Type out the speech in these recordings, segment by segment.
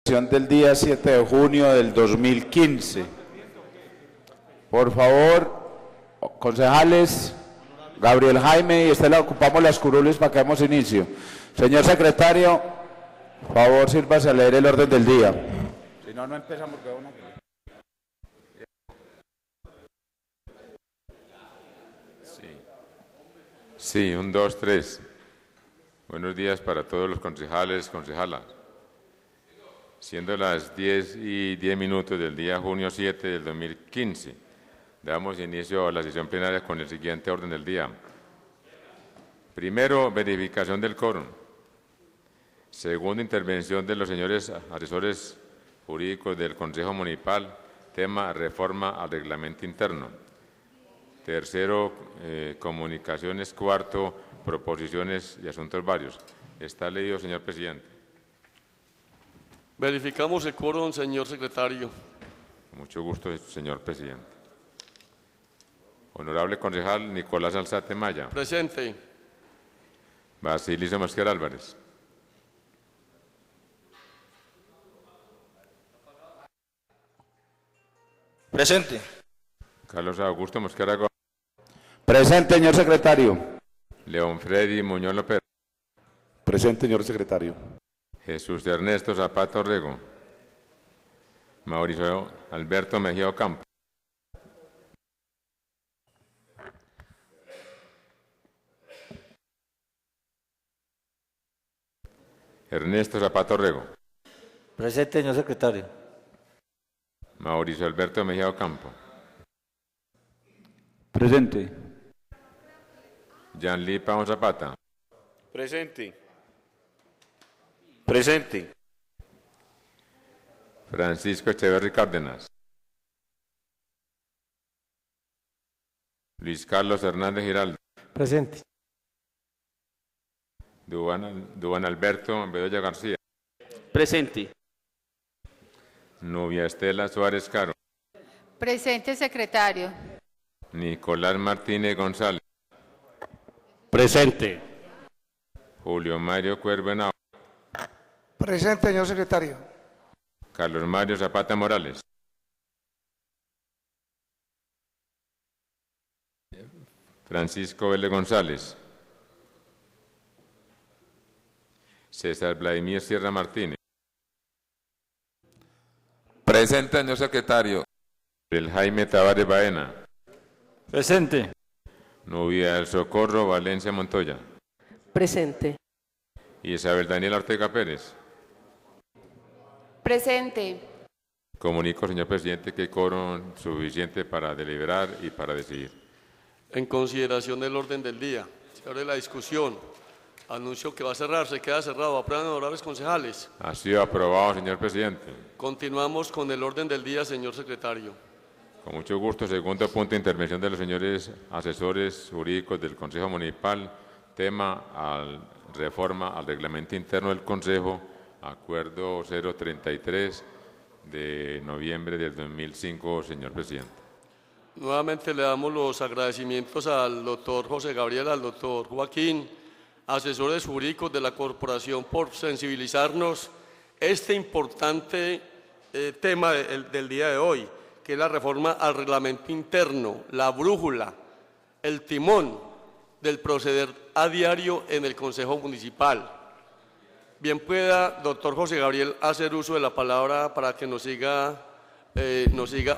Del día 7 de junio del 2015. Por favor, concejales, Gabriel Jaime y Estela, ocupamos las curules para que demos inicio. Señor secretario, por favor, sírvase a leer el orden del día. Si no, no empezamos. Sí, 1, 2, 3. Buenos días para todos los concejales, concejalas. Siendo las 10:10 del día junio 7 del 2015, damos inicio a la sesión plenaria con el siguiente orden del día. Primero, verificación del quórum. Segundo, intervención de los señores asesores jurídicos del Consejo Municipal, tema reforma al reglamento interno. Tercero, comunicaciones. Cuarto, proposiciones y asuntos varios. Está leído, señor presidente. Verificamos el quórum, señor secretario. Con mucho gusto, señor presidente. Honorable concejal Nicolás Alzate Maya. Presente. Basilio Mosquera Álvarez. Presente. Carlos Augusto Mosquera Gómez. Presente, señor secretario. León Freddy Muñoz López. Presente, señor secretario. Jesús Ernesto Zapata Orrego. Mauricio Alberto Mejía Ocampo. Ernesto Zapata Orrego. Presente, señor secretario. Mauricio Alberto Mejía Ocampo. Presente. Yanli Pavón Zapata. Presente. Presente. Francisco Echeverri Cárdenas. Luis Carlos Hernández Giraldo. Presente. Duván Alberto Bedoya García. Presente. Nubia Estela Suárez Caro. Presente, secretario. Nicolás Martínez González. Presente. Julio Mario Cuervo Henao. Presente, señor secretario. Carlos Mario Zapata Morales. Francisco Vélez González. César Vladimir Sierra Martínez. Presente, señor secretario. El Jaime Tavares Baena. Presente. Nubia del Socorro Valencia Montoya. Presente. Isabel Daniela Ortega Pérez. Presente. Comunico, señor presidente, que hay quórum suficiente para deliberar y para decidir. En consideración del orden del día, se abre la discusión. Anuncio que va a cerrar, se queda cerrado. Aprueban, honorables concejales. Ha sido aprobado, señor presidente. Continuamos con el orden del día, señor secretario. Con mucho gusto. Segundo punto, intervención de los señores asesores jurídicos del Consejo Municipal, tema reforma al reglamento interno del Consejo, acuerdo 033 de noviembre del 2005, señor presidente. Nuevamente le damos los agradecimientos al doctor José Gabriel, al doctor Joaquín, asesores jurídicos de la corporación, por sensibilizarnos este importante tema del día de hoy, que es la reforma al reglamento interno, la brújula, el timón del proceder a diario en el Consejo Municipal. Bien pueda, doctor José Gabriel, hacer uso de la palabra para que nos siga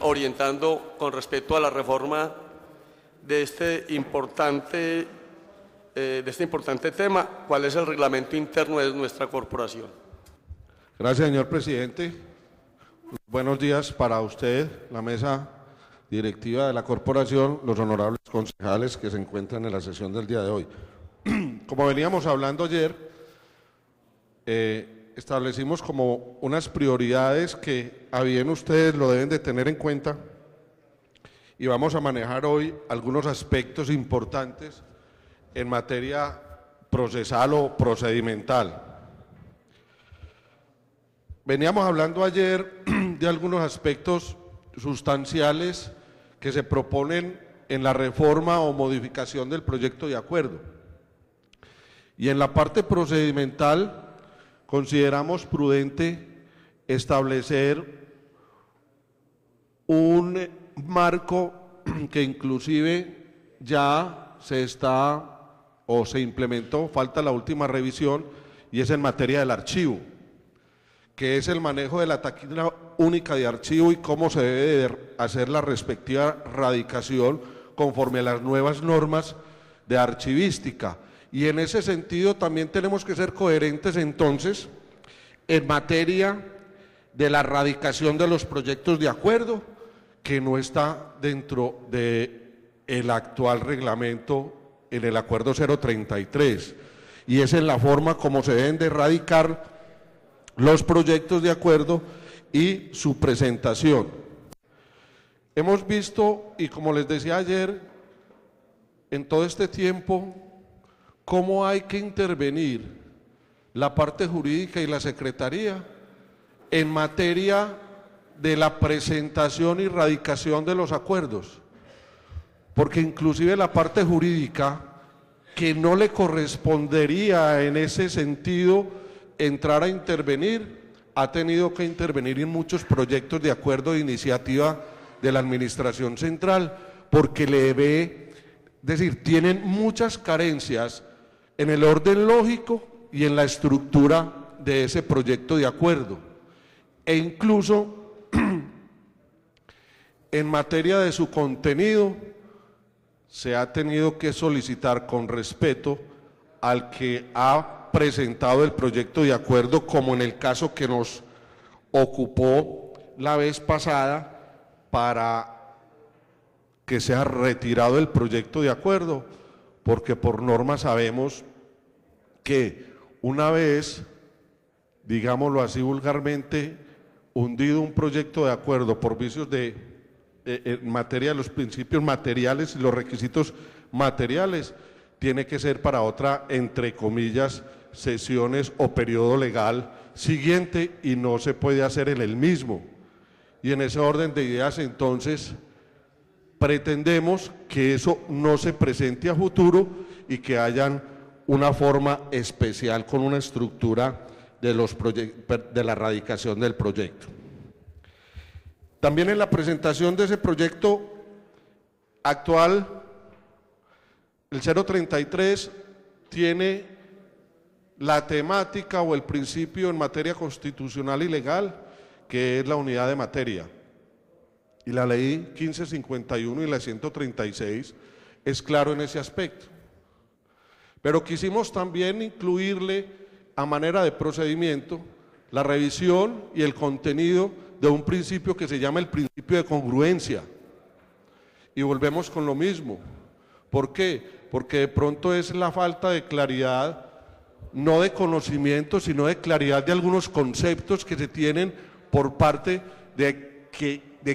orientando con respecto a la reforma de este importante tema, cuál es el reglamento interno de nuestra corporación. Gracias, señor presidente. Buenos días para usted, la mesa directiva de la corporación, los honorables concejales que se encuentran en la sesión del día de hoy. Como veníamos hablando ayer, establecimos como unas prioridades que a bien ustedes lo deben de tener en cuenta y vamos a manejar hoy algunos aspectos importantes en materia procesal o procedimental. Veníamos hablando ayer de algunos aspectos sustanciales que se proponen en la reforma o modificación del proyecto de acuerdo. Y en la parte procedimental consideramos prudente establecer un marco que inclusive ya se está o se implementó, falta la última revisión, y es en materia del archivo, que es el manejo de la taquilla única de archivo y cómo se debe de hacer la respectiva radicación conforme a las nuevas normas de archivística. Y en ese sentido también tenemos que ser coherentes entonces en materia de la radicación de los proyectos de acuerdo, que no está dentro del actual reglamento en el acuerdo 033, y es en la forma como se deben de radicar los proyectos de acuerdo y su presentación. Hemos visto, y como les decía ayer, en todo este tiempo, cómo hay que intervenir la parte jurídica y la Secretaría en materia de la presentación y radicación de los acuerdos, porque inclusive la parte jurídica, que no le correspondería en ese sentido entrar a intervenir, ha tenido que intervenir en muchos proyectos de acuerdo de iniciativa de la Administración Central, porque le ve, es decir, tienen muchas carencias en el orden lógico y en la estructura de ese proyecto de acuerdo, e incluso en materia de su contenido se ha tenido que solicitar con respeto al que ha presentado el proyecto de acuerdo, como en el caso que nos ocupó la vez pasada, para que sea retirado el proyecto de acuerdo, porque por norma sabemos que una vez, digámoslo así vulgarmente, hundido un proyecto de acuerdo por vicios en materia de los principios materiales y los requisitos materiales, tiene que ser para otra, entre comillas, sesiones o periodo legal siguiente, y no se puede hacer en el mismo. Y en ese orden de ideas, entonces, pretendemos que eso no se presente a futuro y que hayan una forma especial con una estructura de la radicación del proyecto. También en la presentación de ese proyecto actual, el 033 tiene la temática o el principio en materia constitucional y legal, que es la unidad de materia. Y la ley 1551 y la 136 es claro en ese aspecto. Pero quisimos también incluirle a manera de procedimiento la revisión y el contenido de un principio que se llama el principio de congruencia. Y volvemos con lo mismo. ¿Por qué? Porque de pronto es la falta de claridad, no de conocimiento, sino de claridad de algunos conceptos que se tienen por parte de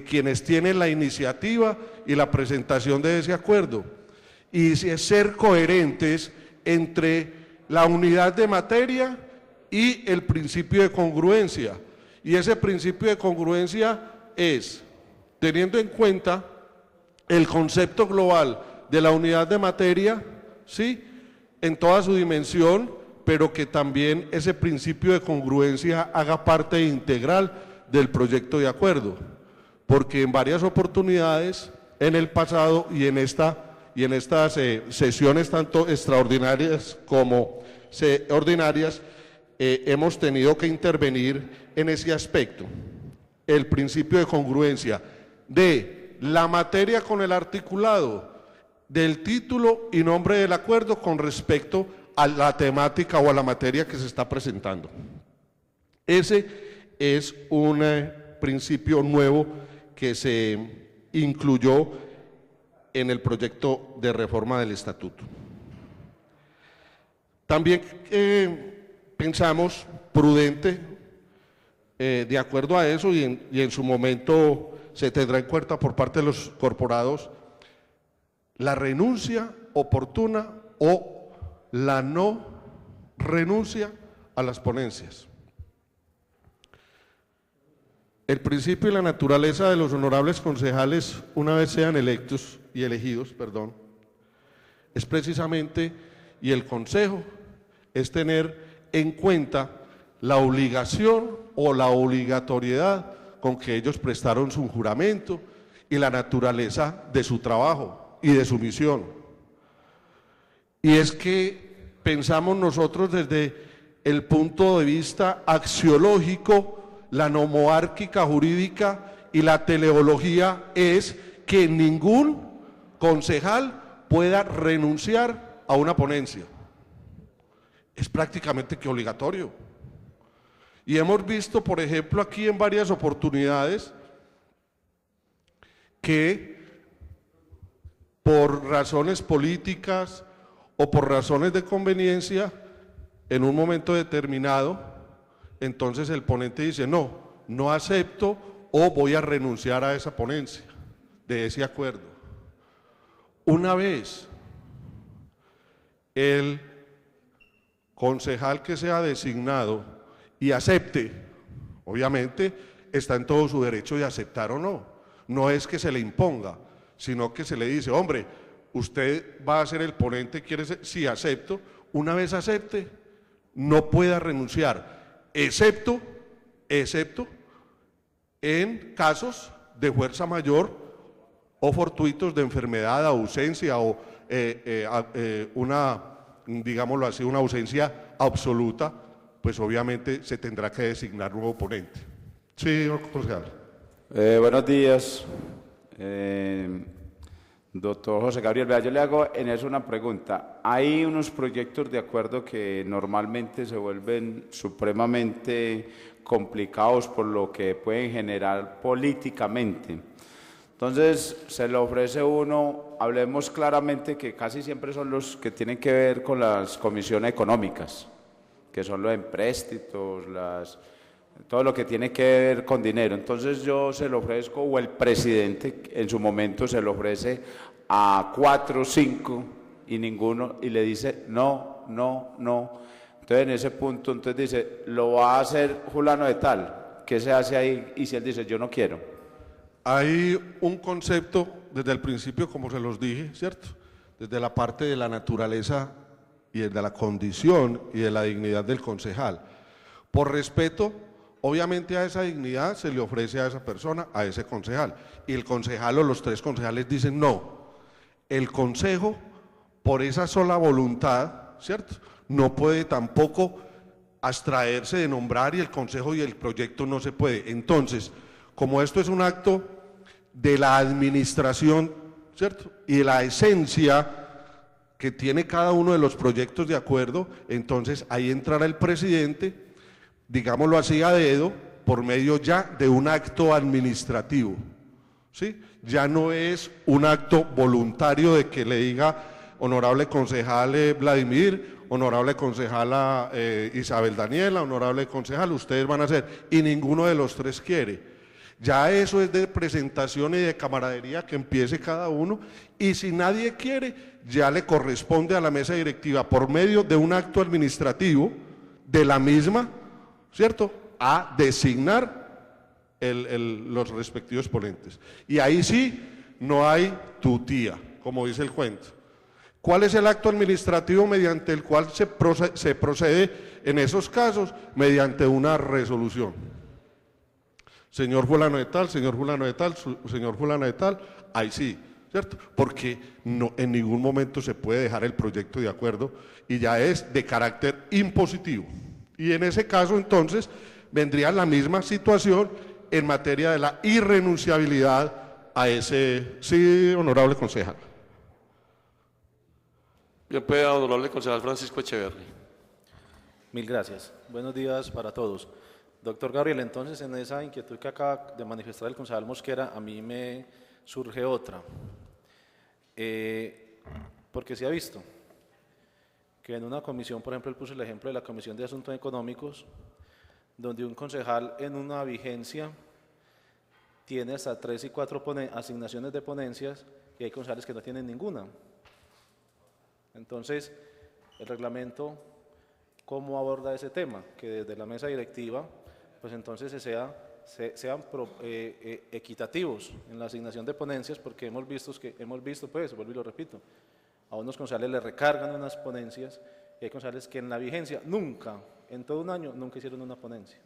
quienes tienen la iniciativa y la presentación de ese acuerdo. Y ser coherentes entre la unidad de materia y el principio de congruencia. Y ese principio de congruencia es, teniendo en cuenta el concepto global de la unidad de materia, ¿sí?, en toda su dimensión, pero que también ese principio de congruencia haga parte integral del proyecto de acuerdo, porque en varias oportunidades, en el pasado y en estas sesiones tanto extraordinarias como ordinarias, hemos tenido que intervenir en ese aspecto, el principio de congruencia de la materia con el articulado, del título y nombre del acuerdo con respecto a la temática o a la materia que se está presentando. Ese es un principio nuevo que se incluyó en el proyecto de reforma del estatuto. También pensamos prudente, de acuerdo a eso, y en su momento se tendrá en cuenta por parte de los corporados, la renuncia oportuna o la no renuncia a las ponencias. El principio y la naturaleza de los honorables concejales, una vez sean electos y elegidos, es precisamente, y el consejo, es tener en cuenta la obligación o la obligatoriedad con que ellos prestaron su juramento y la naturaleza de su trabajo y de su misión. Y es que pensamos nosotros desde el punto de vista axiológico, la nomoárquica jurídica y la teleología es que ningún concejal pueda renunciar a una ponencia. Es prácticamente que obligatorio. Y hemos visto, por ejemplo, aquí en varias oportunidades que por razones políticas o por razones de conveniencia, en un momento determinado, entonces el ponente dice, no acepto o voy a renunciar a esa ponencia, de ese acuerdo. Una vez el concejal que sea designado y acepte, obviamente está en todo su derecho de aceptar o no. No es que se le imponga, sino que se le dice, hombre, usted va a ser el ponente, quiere ser, sí acepto, una vez acepte, no pueda renunciar, excepto en casos de fuerza mayor o fortuitos de enfermedad, ausencia o digámoslo así, una ausencia absoluta, pues obviamente se tendrá que designar nuevo ponente. Sí, señor concejal. Buenos días, doctor José Gabriel. Vea, yo le hago en eso una pregunta. Hay unos proyectos de acuerdo que normalmente se vuelven supremamente complicados por lo que pueden generar políticamente. Entonces, se le ofrece uno, hablemos claramente que casi siempre son los que tienen que ver con las comisiones económicas, que son los empréstitos, todo lo que tiene que ver con dinero. Entonces yo se lo ofrezco, o el presidente en su momento se lo ofrece a 4 o 5 y ninguno, y le dice no. Entonces en ese punto, entonces dice, lo va a hacer fulano de tal, ¿qué se hace ahí? Y si él dice, yo no quiero. Hay un concepto desde el principio, como se los dije, ¿cierto? Desde la parte de la naturaleza y de la condición y de la dignidad del concejal. Por respeto, obviamente a esa dignidad se le ofrece a esa persona, a ese concejal. Y el concejal o los 3 concejales dicen no. El consejo, por esa sola voluntad, ¿cierto? No puede tampoco abstraerse de nombrar y el consejo y el proyecto no se puede. Entonces, como esto es un acto de la administración, ¿cierto? Y de la esencia que tiene cada uno de los proyectos de acuerdo, entonces ahí entrará el presidente, digámoslo así a dedo, por medio ya de un acto administrativo, ¿sí? Ya no es un acto voluntario de que le diga, honorable concejal Vladimir, honorable concejala Isabel Daniela, honorable concejal, ustedes van a hacer, y ninguno de los 3 quiere. Ya eso es de presentación y de camaradería que empiece cada uno, y si nadie quiere, ya le corresponde a la mesa directiva, por medio de un acto administrativo de la misma, ¿cierto?, a designar los respectivos ponentes. Y ahí sí, no hay tutía, como dice el cuento. ¿Cuál es el acto administrativo mediante el cual se procede en esos casos? Mediante una resolución. Señor fulano de tal, señor fulano de tal, señor fulano de tal, ahí sí, ¿cierto? Porque no, en ningún momento se puede dejar el proyecto de acuerdo y ya es de carácter impositivo. Y en ese caso, entonces, vendría la misma situación en materia de la irrenunciabilidad a ese, sí, honorable concejal. Bien, puede, honorable concejal Francisco Echeverri. Mil gracias. Buenos días para todos. Doctor Gabriel, entonces en esa inquietud que acaba de manifestar el concejal Mosquera, a mí me surge otra. Porque se ha visto que en una comisión, por ejemplo, él puso el ejemplo de la Comisión de Asuntos Económicos, donde un concejal en una vigencia tiene hasta 3 y 4 asignaciones de ponencias y hay concejales que no tienen ninguna. Entonces, el reglamento, ¿cómo aborda ese tema? Que desde la mesa directiva, pues entonces sean equitativos en la asignación de ponencias, porque hemos visto, pues, vuelvo y lo repito, a unos concejales les recargan unas ponencias y hay concejales que en la vigencia nunca, en todo un año, nunca hicieron una ponencia.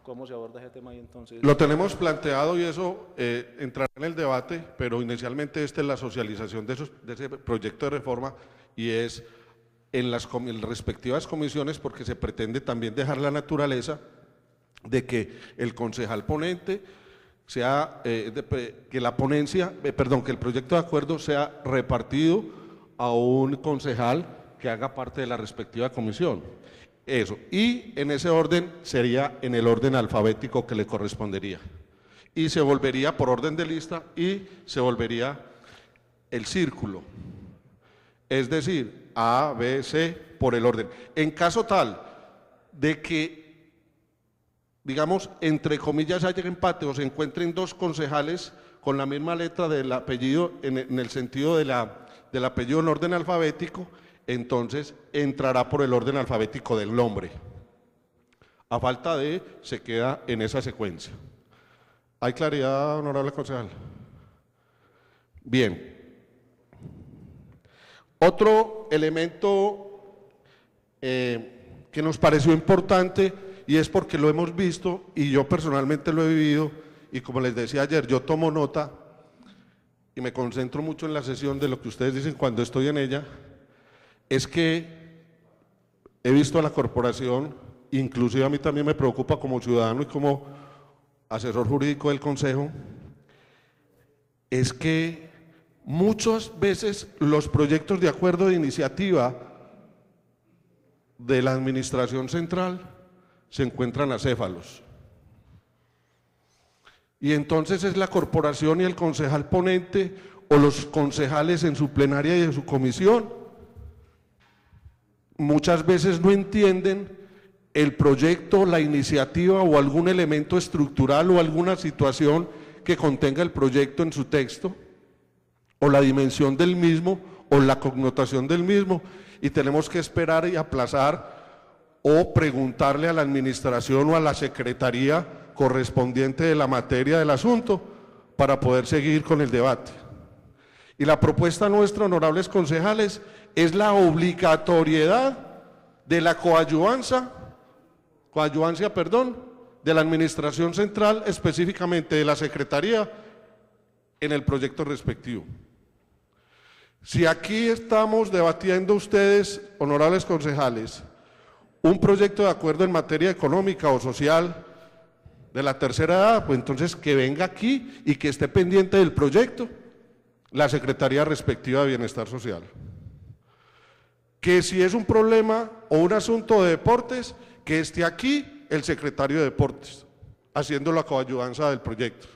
cómo se aborda ese tema ahí entonces. Lo tenemos planteado y eso entrará en el debate, pero inicialmente esta es la socialización de ese proyecto de reforma y es en las respectivas comisiones, porque se pretende también dejar la naturaleza de que el concejal ponente sea, que la ponencia, que el proyecto de acuerdo sea repartido a un concejal que haga parte de la respectiva comisión. Eso, y en ese orden sería en el orden alfabético que le correspondería. Y se volvería por orden de lista y se volvería el círculo. Es decir, A, B, C, por el orden. En caso tal de que, digamos, entre comillas haya empate o se encuentren dos concejales con la misma letra del apellido en el sentido del apellido en orden alfabético, entonces entrará por el orden alfabético del nombre. A falta de, se queda en esa secuencia. ¿Hay claridad, honorable concejal? Bien. Otro elemento que nos pareció importante, y es porque lo hemos visto y yo personalmente lo he vivido, y como les decía ayer, yo tomo nota y me concentro mucho en la sesión de lo que ustedes dicen cuando estoy en ella, es que he visto a la corporación, inclusive a mí también me preocupa como ciudadano y como asesor jurídico del Consejo, es que muchas veces los proyectos de acuerdo de iniciativa de la administración central se encuentran acéfalos. Y entonces es la corporación y el concejal ponente o los concejales en su plenaria y en su comisión. Muchas veces no entienden el proyecto, la iniciativa o algún elemento estructural o alguna situación que contenga el proyecto en su texto, o la dimensión del mismo, o la connotación del mismo, y tenemos que esperar y aplazar o preguntarle a la administración o a la secretaría correspondiente de la materia del asunto para poder seguir con el debate. Y la propuesta nuestra, honorables concejales, es la obligatoriedad de la coadyuvancia, de la administración central, específicamente de la secretaría, en el proyecto respectivo. Si aquí estamos debatiendo ustedes, honorables concejales, un proyecto de acuerdo en materia económica o social de la tercera edad, pues entonces que venga aquí y que esté pendiente del proyecto la Secretaría respectiva de Bienestar Social. Que si es un problema o un asunto de deportes, que esté aquí el secretario de Deportes, haciendo la coadyuvanza del proyecto.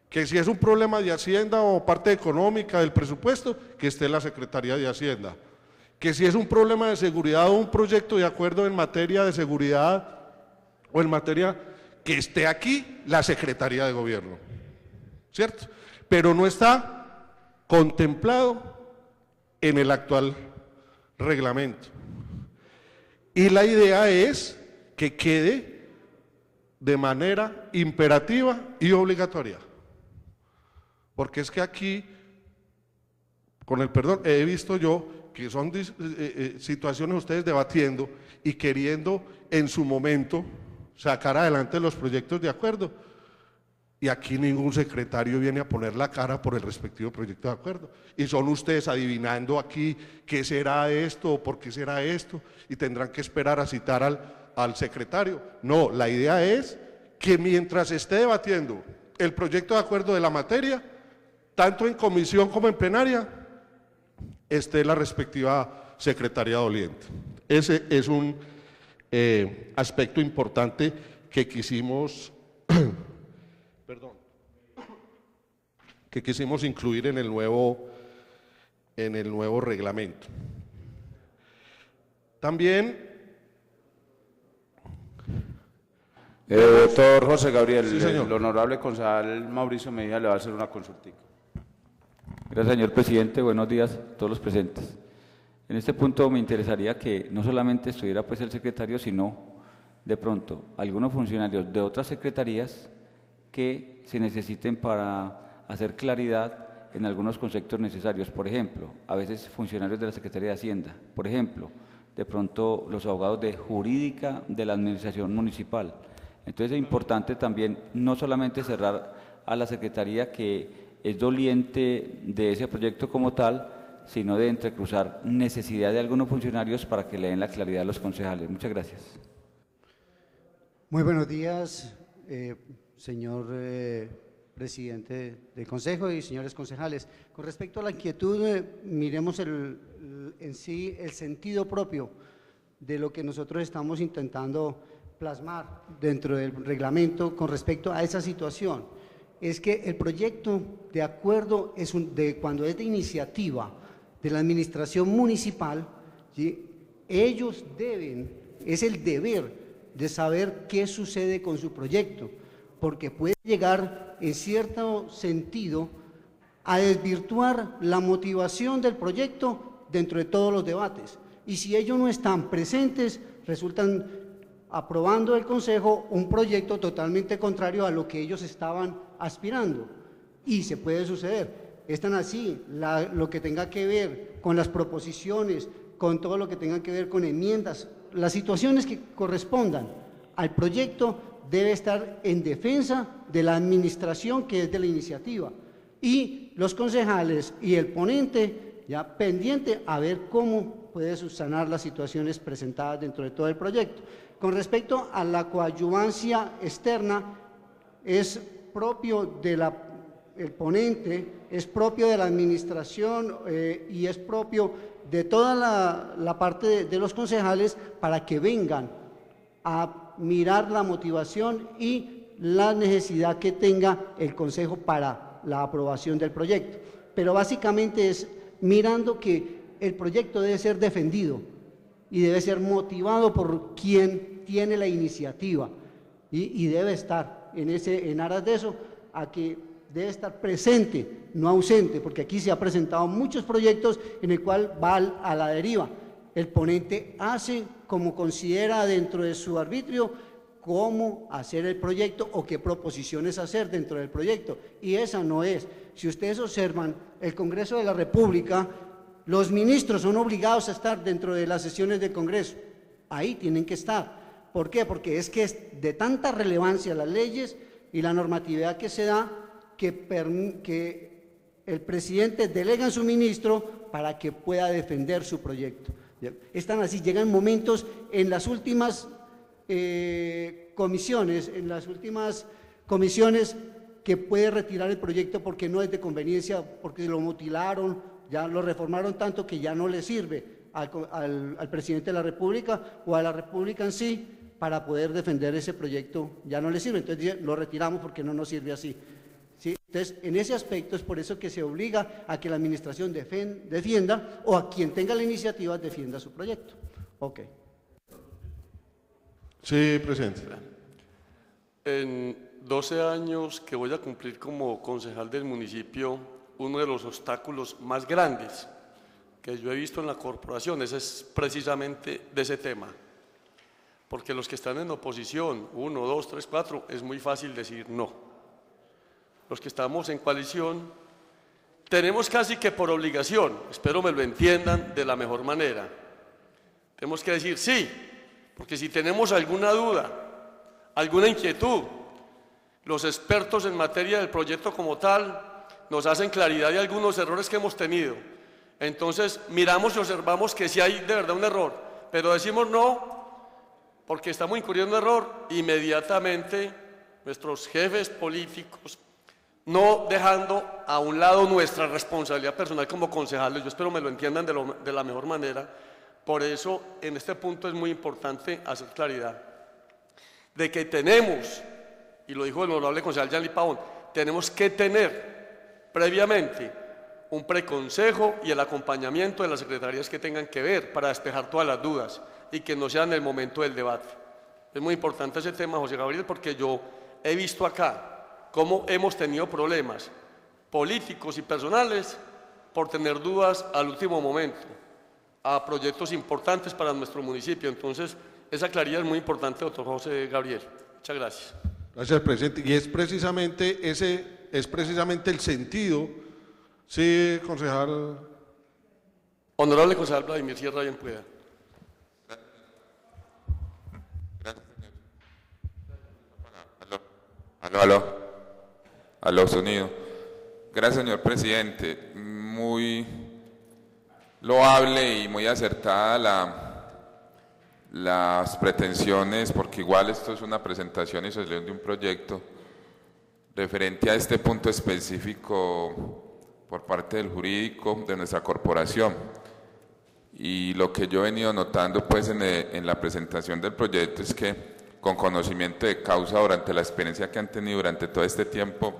Que si es un problema de Hacienda o parte económica del presupuesto, que esté la Secretaría de Hacienda. Que si es un problema de seguridad o un proyecto de acuerdo en materia de seguridad o en materia, que esté aquí la Secretaría de Gobierno, ¿cierto? Pero no está contemplado en el actual reglamento. Y la idea es que quede de manera imperativa y obligatoria. Porque es que aquí, con el perdón, he visto yo que son situaciones ustedes debatiendo y queriendo en su momento sacar adelante los proyectos de acuerdo. Y aquí ningún secretario viene a poner la cara por el respectivo proyecto de acuerdo. Y son ustedes adivinando aquí qué será esto o por qué será esto, y tendrán que esperar a citar al secretario. No, la idea es que mientras esté debatiendo el proyecto de acuerdo de la materia, tanto en comisión como en plenaria, esté la respectiva secretaría doliente. Ese es un aspecto importante que quisimos incluir en el nuevo reglamento. También doctor José Gabriel, sí, señor. El honorable concejal Mauricio Mejía le va a hacer una consultica. Gracias, señor presidente. Buenos días a todos los presentes. En este punto me interesaría que no solamente estuviera pues el secretario, sino de pronto algunos funcionarios de otras secretarías que se necesiten para hacer claridad en algunos conceptos necesarios. Por ejemplo, a veces funcionarios de la Secretaría de Hacienda, por ejemplo, de pronto los abogados de jurídica de la administración municipal, Entonces es importante también no solamente cerrar a la Secretaría, que es doliente de ese proyecto como tal, sino de entrecruzar necesidad de algunos funcionarios para que le den la claridad a los concejales. Muchas gracias. Muy buenos días, señor presidente del Consejo y señores concejales. Con respecto a la inquietud, miremos en sí el sentido propio de lo que nosotros estamos intentando plasmar dentro del reglamento con respecto a esa situación. Es que el proyecto, de acuerdo, cuando es de iniciativa de la administración municipal, ¿sí?, ellos es el deber de saber qué sucede con su proyecto, porque puede llegar en cierto sentido a desvirtuar la motivación del proyecto dentro de todos los debates. Y si ellos no están presentes, resultan aprobando el Consejo un proyecto totalmente contrario a lo que ellos estaban aspirando. Y se puede suceder. Es tan así, lo que tenga que ver con las proposiciones, con todo lo que tenga que ver con enmiendas, las situaciones que correspondan al proyecto debe estar en defensa de la administración que es de la iniciativa. Y los concejales y el ponente ya pendiente a ver cómo puede subsanar las situaciones presentadas dentro de todo el proyecto. Con respecto a la coadyuvancia externa, es propio el ponente, es propio de la administración y es propio de toda la parte de los concejales para que vengan a mirar la motivación y la necesidad que tenga el Consejo para la aprobación del proyecto. Pero básicamente es mirando que el proyecto debe ser defendido y debe ser motivado por quien tiene la iniciativa y debe estar en aras de eso, a que debe estar presente, no ausente, porque aquí se han presentado muchos proyectos en el cual va a la deriva. El ponente hace como considera dentro de su arbitrio cómo hacer el proyecto o qué proposiciones hacer dentro del proyecto, y esa no es. Si ustedes observan el Congreso de la República, los ministros son obligados a estar dentro de las sesiones del Congreso, ahí tienen que estar. ¿Por qué? Porque es que es de tanta relevancia las leyes y la normatividad que se da que el presidente delega a su ministro para que pueda defender su proyecto. Están así, llegan momentos en las últimas comisiones, que puede retirar el proyecto porque no es de conveniencia, porque lo mutilaron, ya lo reformaron tanto que ya no le sirve al presidente de la República o a la República en sí para poder defender ese proyecto, ya no le sirve, entonces lo retiramos porque no nos sirve así. ¿Sí? Entonces, en ese aspecto es por eso que se obliga a que la administración defienda o a quien tenga la iniciativa defienda su proyecto. Ok. Sí, presidente. En 12 años que voy a cumplir como concejal del municipio, uno de los obstáculos más grandes que yo he visto en la corporación es precisamente de ese tema. Porque los que están en oposición, 1, 2, 3, 4, es muy fácil decir no. Los que estamos en coalición, tenemos casi que por obligación, espero me lo entiendan de la mejor manera, tenemos que decir sí, porque si tenemos alguna duda, alguna inquietud, los expertos en materia del proyecto como tal nos hacen claridad de algunos errores que hemos tenido. Entonces miramos y observamos que sí hay de verdad un error, pero decimos no, porque estamos incurriendo en error, inmediatamente nuestros jefes políticos, no dejando a un lado nuestra responsabilidad personal como concejales, yo espero me lo entiendan de la mejor manera. Por eso en este punto es muy importante hacer claridad de que tenemos, y lo dijo el honorable concejal Yanli Pavón, tenemos que tener previamente un preconsejo y el acompañamiento de las secretarías que tengan que ver para despejar todas las dudas y que no sea en el momento del debate. Es muy importante ese tema, José Gabriel, porque yo he visto acá cómo hemos tenido problemas políticos y personales por tener dudas al último momento a proyectos importantes para nuestro municipio. Entonces, esa claridad es muy importante, doctor José Gabriel. Muchas gracias. Gracias, presidente. Y es precisamente el sentido, sí, concejal. Honorable concejal Vladimir Sierra, bien pueda. Aló, sonido. Gracias, señor presidente. Muy loable y muy acertada las pretensiones, porque igual esto es una presentación y solución de un proyecto referente a este punto específico por parte del jurídico de nuestra corporación. Y lo que yo he venido notando pues en la presentación del proyecto es que con conocimiento de causa durante la experiencia que han tenido durante todo este tiempo,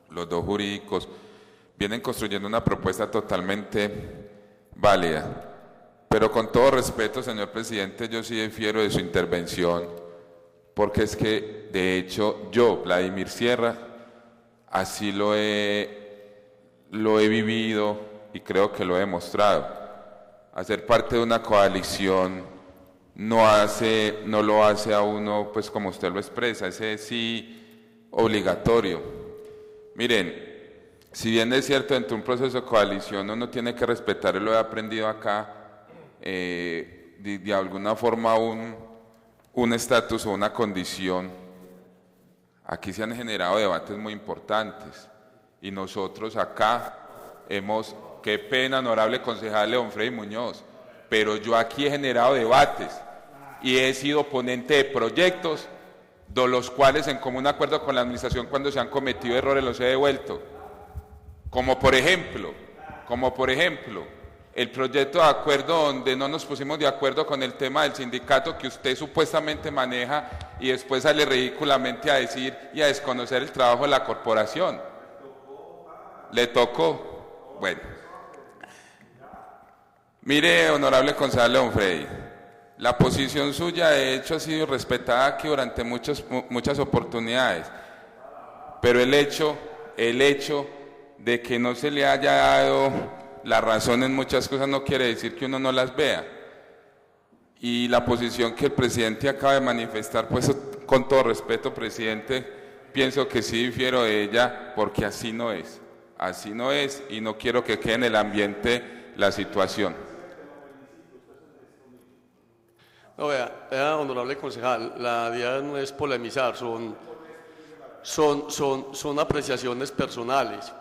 los dos jurídicos vienen construyendo una propuesta totalmente válida. Pero con todo respeto, señor presidente, yo sí difiero de su intervención, porque es que, de hecho, yo, Vladimir Sierra, así lo he vivido y creo que lo he demostrado. Hacer parte de una coalición no lo hace a uno, pues como usted lo expresa, ese sí obligatorio. Miren, si bien es cierto, dentro de un proceso de coalición uno tiene que respetar, y lo he aprendido acá, de alguna forma un estatus o una condición. Aquí se han generado debates muy importantes y nosotros acá qué pena, honorable concejal León Freddy Muñoz, pero yo aquí he generado debates y he sido ponente de proyectos de los cuales en común acuerdo con la administración, cuando se han cometido errores, los he devuelto, como por ejemplo el proyecto de acuerdo donde no nos pusimos de acuerdo con el tema del sindicato que usted supuestamente maneja y después sale ridículamente a decir y a desconocer el trabajo de la corporación. Le tocó. Bueno, mire, honorable concejal León Freddy, la posición suya de hecho ha sido respetada aquí durante muchas oportunidades, pero el hecho de que no se le haya dado la razón en muchas cosas no quiere decir que uno no las vea. Y la posición que el presidente acaba de manifestar, pues con todo respeto, presidente, pienso que sí difiero de ella, porque así no es y no quiero que quede en el ambiente la situación. No, vea, honorable concejal, la idea no es polemizar, son apreciaciones personales.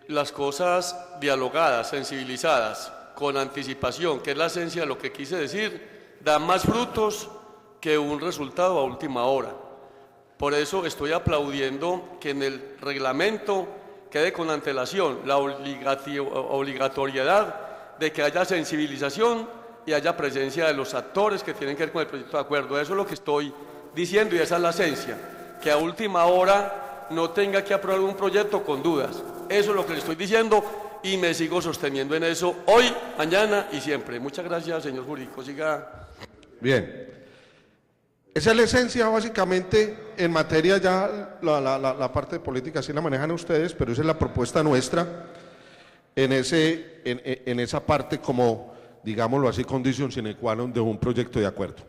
Las cosas dialogadas, sensibilizadas, con anticipación, que es la esencia de lo que quise decir, dan más frutos que un resultado a última hora. Por eso estoy aplaudiendo que en el reglamento quede con antelación la obligatoriedad de que haya sensibilización y haya presencia de los actores que tienen que ver con el proyecto de acuerdo. Eso es lo que estoy diciendo y esa es la esencia, que a última hora no tenga que aprobar un proyecto con dudas. Eso es lo que le estoy diciendo y me sigo sosteniendo en eso hoy, mañana y siempre. Muchas gracias, señor jurídico. Siga. Bien. Esa es la esencia, básicamente, en materia ya, la parte de política sí la manejan ustedes, pero esa es la propuesta nuestra en esa parte como, digámoslo así, condición sine qua non de un proyecto de acuerdo.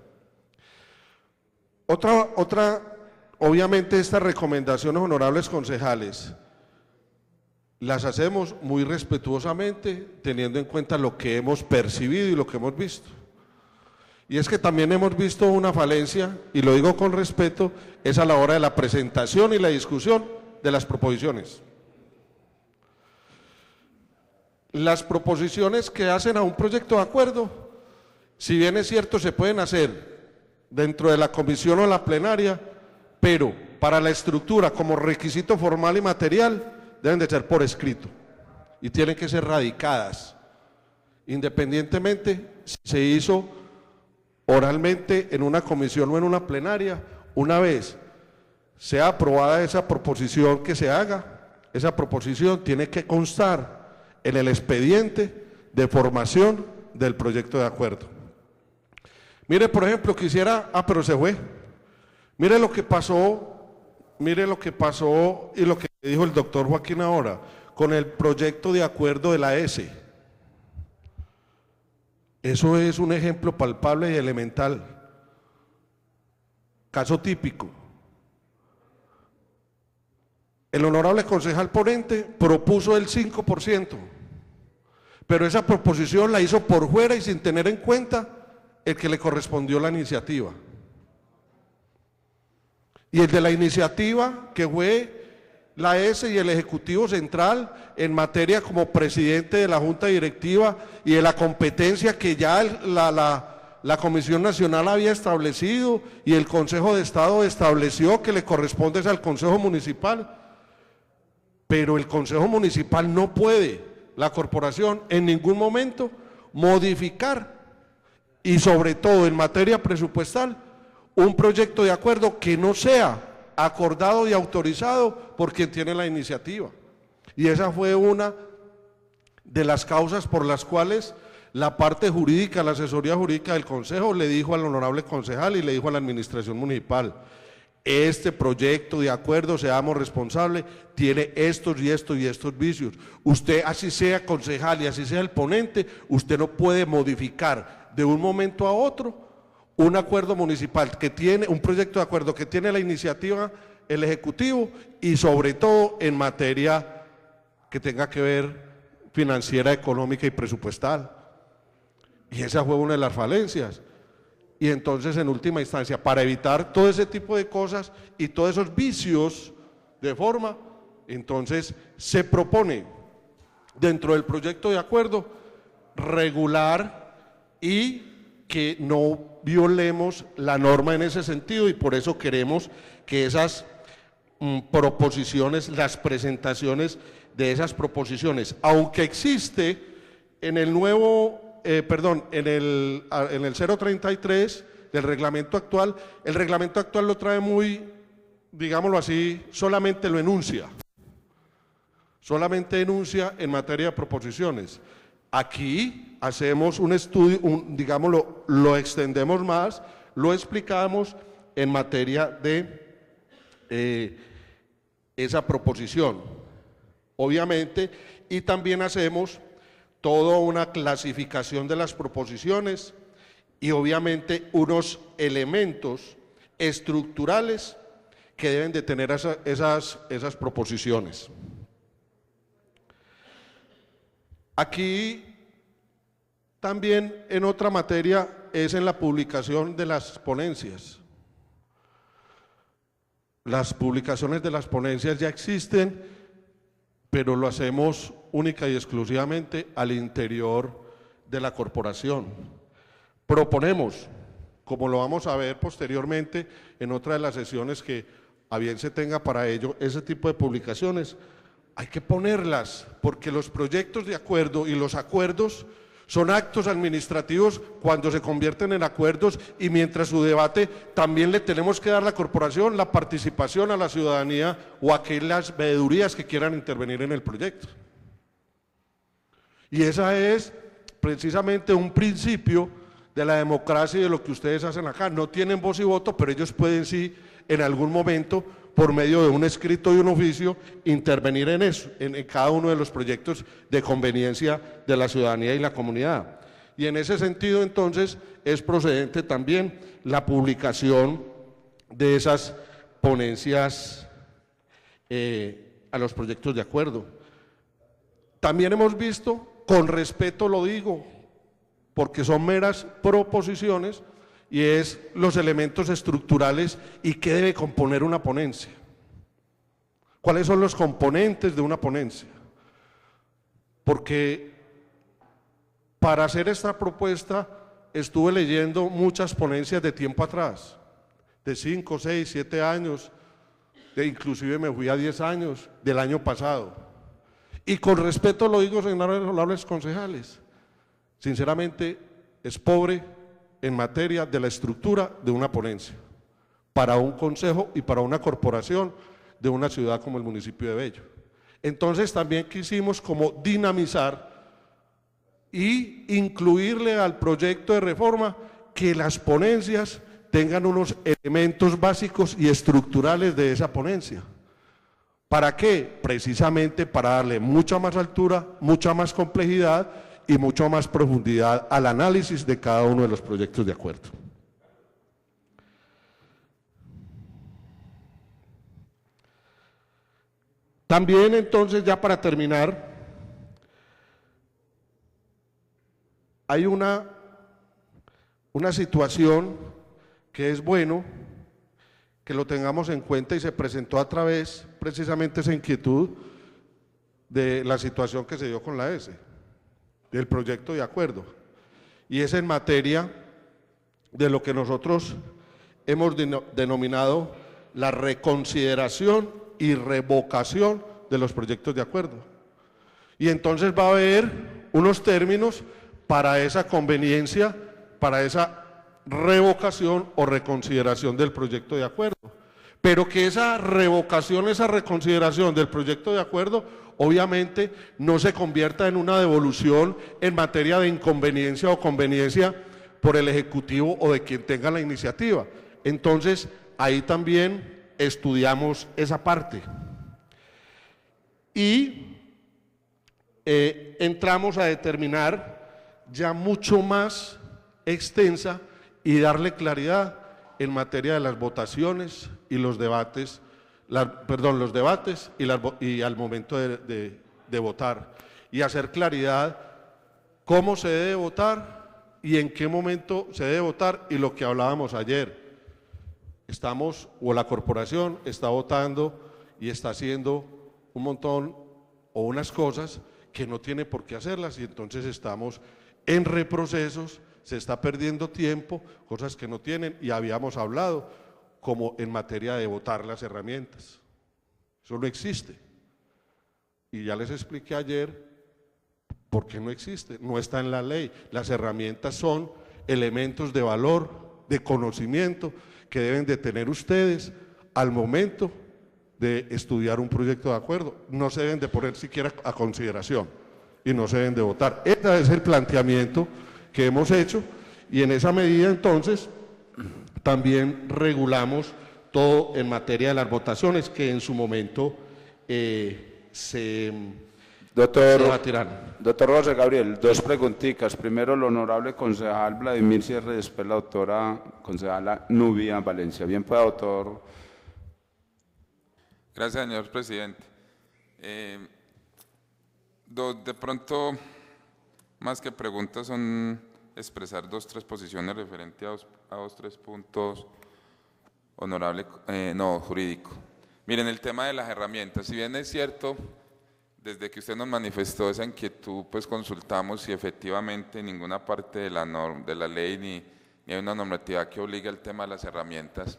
Obviamente estas recomendaciones, honorables concejales, las hacemos muy respetuosamente, teniendo en cuenta lo que hemos percibido y lo que hemos visto. Y es que también hemos visto una falencia, y lo digo con respeto, es a la hora de la presentación y la discusión de las proposiciones. Las proposiciones que hacen a un proyecto de acuerdo, si bien es cierto, se pueden hacer dentro de la comisión o la plenaria, pero para la estructura como requisito formal y material deben de ser por escrito y tienen que ser radicadas, independientemente si se hizo oralmente en una comisión o en una plenaria. Una vez sea aprobada esa proposición que se haga, esa proposición tiene que constar en el expediente de formación del proyecto de acuerdo. Mire, por ejemplo, pero se fue. Mire lo que pasó y lo que dijo el doctor Joaquín ahora, con el proyecto de acuerdo de la ESE. Eso es un ejemplo palpable y elemental. Caso típico. El honorable concejal ponente propuso el 5%, pero esa proposición la hizo por fuera y sin tener en cuenta el que le correspondió la iniciativa. y el de la iniciativa, que fue la S y el Ejecutivo Central en materia como presidente de la Junta Directiva y de la competencia que ya la Comisión Nacional había establecido y el Consejo de Estado estableció que le corresponde al Consejo Municipal. Pero el Consejo Municipal no puede, la corporación, en ningún momento modificar, y sobre todo en materia presupuestal, un proyecto de acuerdo que no sea acordado y autorizado por quien tiene la iniciativa. Y esa fue una de las causas por las cuales la parte jurídica, la asesoría jurídica del Consejo le dijo al honorable concejal y le dijo a la administración municipal: este proyecto de acuerdo, seamos responsables, tiene estos y estos y estos vicios. Usted, así sea concejal y así sea el ponente, usted no puede modificar de un momento a otro un acuerdo municipal que tiene, un proyecto de acuerdo que tiene la iniciativa, el Ejecutivo, y sobre todo en materia que tenga que ver financiera, económica y presupuestal. Y esa fue una de las falencias. Y entonces, en última instancia, para evitar todo ese tipo de cosas y todos esos vicios de forma, entonces se propone dentro del proyecto de acuerdo regular y que no violemos la norma en ese sentido, y por eso queremos que esas proposiciones, las presentaciones de esas proposiciones, aunque existe en el nuevo en el 033 del reglamento actual, el reglamento actual lo trae muy, digámoslo así, solamente lo enuncia. Solamente enuncia en materia de proposiciones. Aquí hacemos un estudio, digámoslo, lo extendemos más, lo explicamos en materia de esa proposición. Obviamente, y también hacemos toda una clasificación de las proposiciones y obviamente unos elementos estructurales que deben de tener esas proposiciones. Aquí también en otra materia es en la publicación de las ponencias. Las publicaciones de las ponencias ya existen, pero lo hacemos única y exclusivamente al interior de la corporación. Proponemos, como lo vamos a ver posteriormente en otra de las sesiones que a bien se tenga para ello, ese tipo de publicaciones, hay que ponerlas, porque los proyectos de acuerdo y los acuerdos son actos administrativos cuando se convierten en acuerdos, y mientras su debate también le tenemos que dar a la corporación la participación a la ciudadanía o a aquellas veedurías que quieran intervenir en el proyecto. Y esa es precisamente un principio de la democracia y de lo que ustedes hacen acá. No tienen voz y voto, pero ellos pueden sí en algún momento, por medio de un escrito y un oficio, intervenir en eso, en cada uno de los proyectos de conveniencia de la ciudadanía y la comunidad. Y en ese sentido, entonces, es procedente también la publicación de esas ponencias a los proyectos de acuerdo. También hemos visto, con respeto lo digo, porque son meras proposiciones, y es los elementos estructurales y qué debe componer una ponencia. ¿Cuáles son los componentes de una ponencia? Porque para hacer esta propuesta estuve leyendo muchas ponencias de tiempo atrás, de 5, 6, 7 años, inclusive me fui a 10 años del año pasado. Y con respeto lo digo, señores honorables concejales, sinceramente es pobre en materia de la estructura de una ponencia, para un consejo y para una corporación de una ciudad como el municipio de Bello. Entonces también quisimos como dinamizar y incluirle al proyecto de reforma que las ponencias tengan unos elementos básicos y estructurales de esa ponencia. ¿Para qué? Precisamente para darle mucha más altura, mucha más complejidad y mucha más profundidad al análisis de cada uno de los proyectos de acuerdo. También entonces, ya para terminar, hay una situación que es bueno que lo tengamos en cuenta y se presentó a través precisamente esa inquietud de la situación que se dio con la S, del proyecto de acuerdo. Y es en materia de lo que nosotros hemos denominado la reconsideración y revocación de los proyectos de acuerdo. Y entonces va a haber unos términos para esa conveniencia, para esa revocación o reconsideración del proyecto de acuerdo. Pero que esa revocación, esa reconsideración del proyecto de acuerdo, obviamente no se convierta en una devolución en materia de inconveniencia o conveniencia por el Ejecutivo o de quien tenga la iniciativa. Entonces, ahí también estudiamos esa parte. Y entramos a determinar ya mucho más extensa y darle claridad en materia de las votaciones y los debates, los debates y al momento de votar, y hacer claridad cómo se debe votar y en qué momento se debe votar, y lo que hablábamos ayer, la corporación está votando y está haciendo un montón o unas cosas que no tiene por qué hacerlas, y entonces estamos en reprocesos, se está perdiendo tiempo, cosas que no tienen, y habíamos hablado como en materia de votar las herramientas. Eso no existe. Y ya les expliqué ayer por qué no existe, no está en la ley. Las herramientas son elementos de valor, de conocimiento que deben de tener ustedes al momento de estudiar un proyecto de acuerdo. No se deben de poner siquiera a consideración y no se deben de votar. Ese es el planteamiento que hemos hecho, y en esa medida entonces también regulamos todo en materia de las votaciones que en su momento se debatirán. Doctor José Gabriel, dos preguntitas. Primero, el honorable concejal Vladimir Sierra y después la doctora concejala Nubia Valencia. Bien, pues, doctor. Gracias, señor presidente. De pronto, más que preguntas, son expresar tres posiciones referentes a tres puntos, honorable, jurídico. Miren, el tema de las herramientas, si bien es cierto, desde que usted nos manifestó esa inquietud, pues consultamos si efectivamente en ninguna parte de la ley ni hay una normativa que obligue al tema de las herramientas,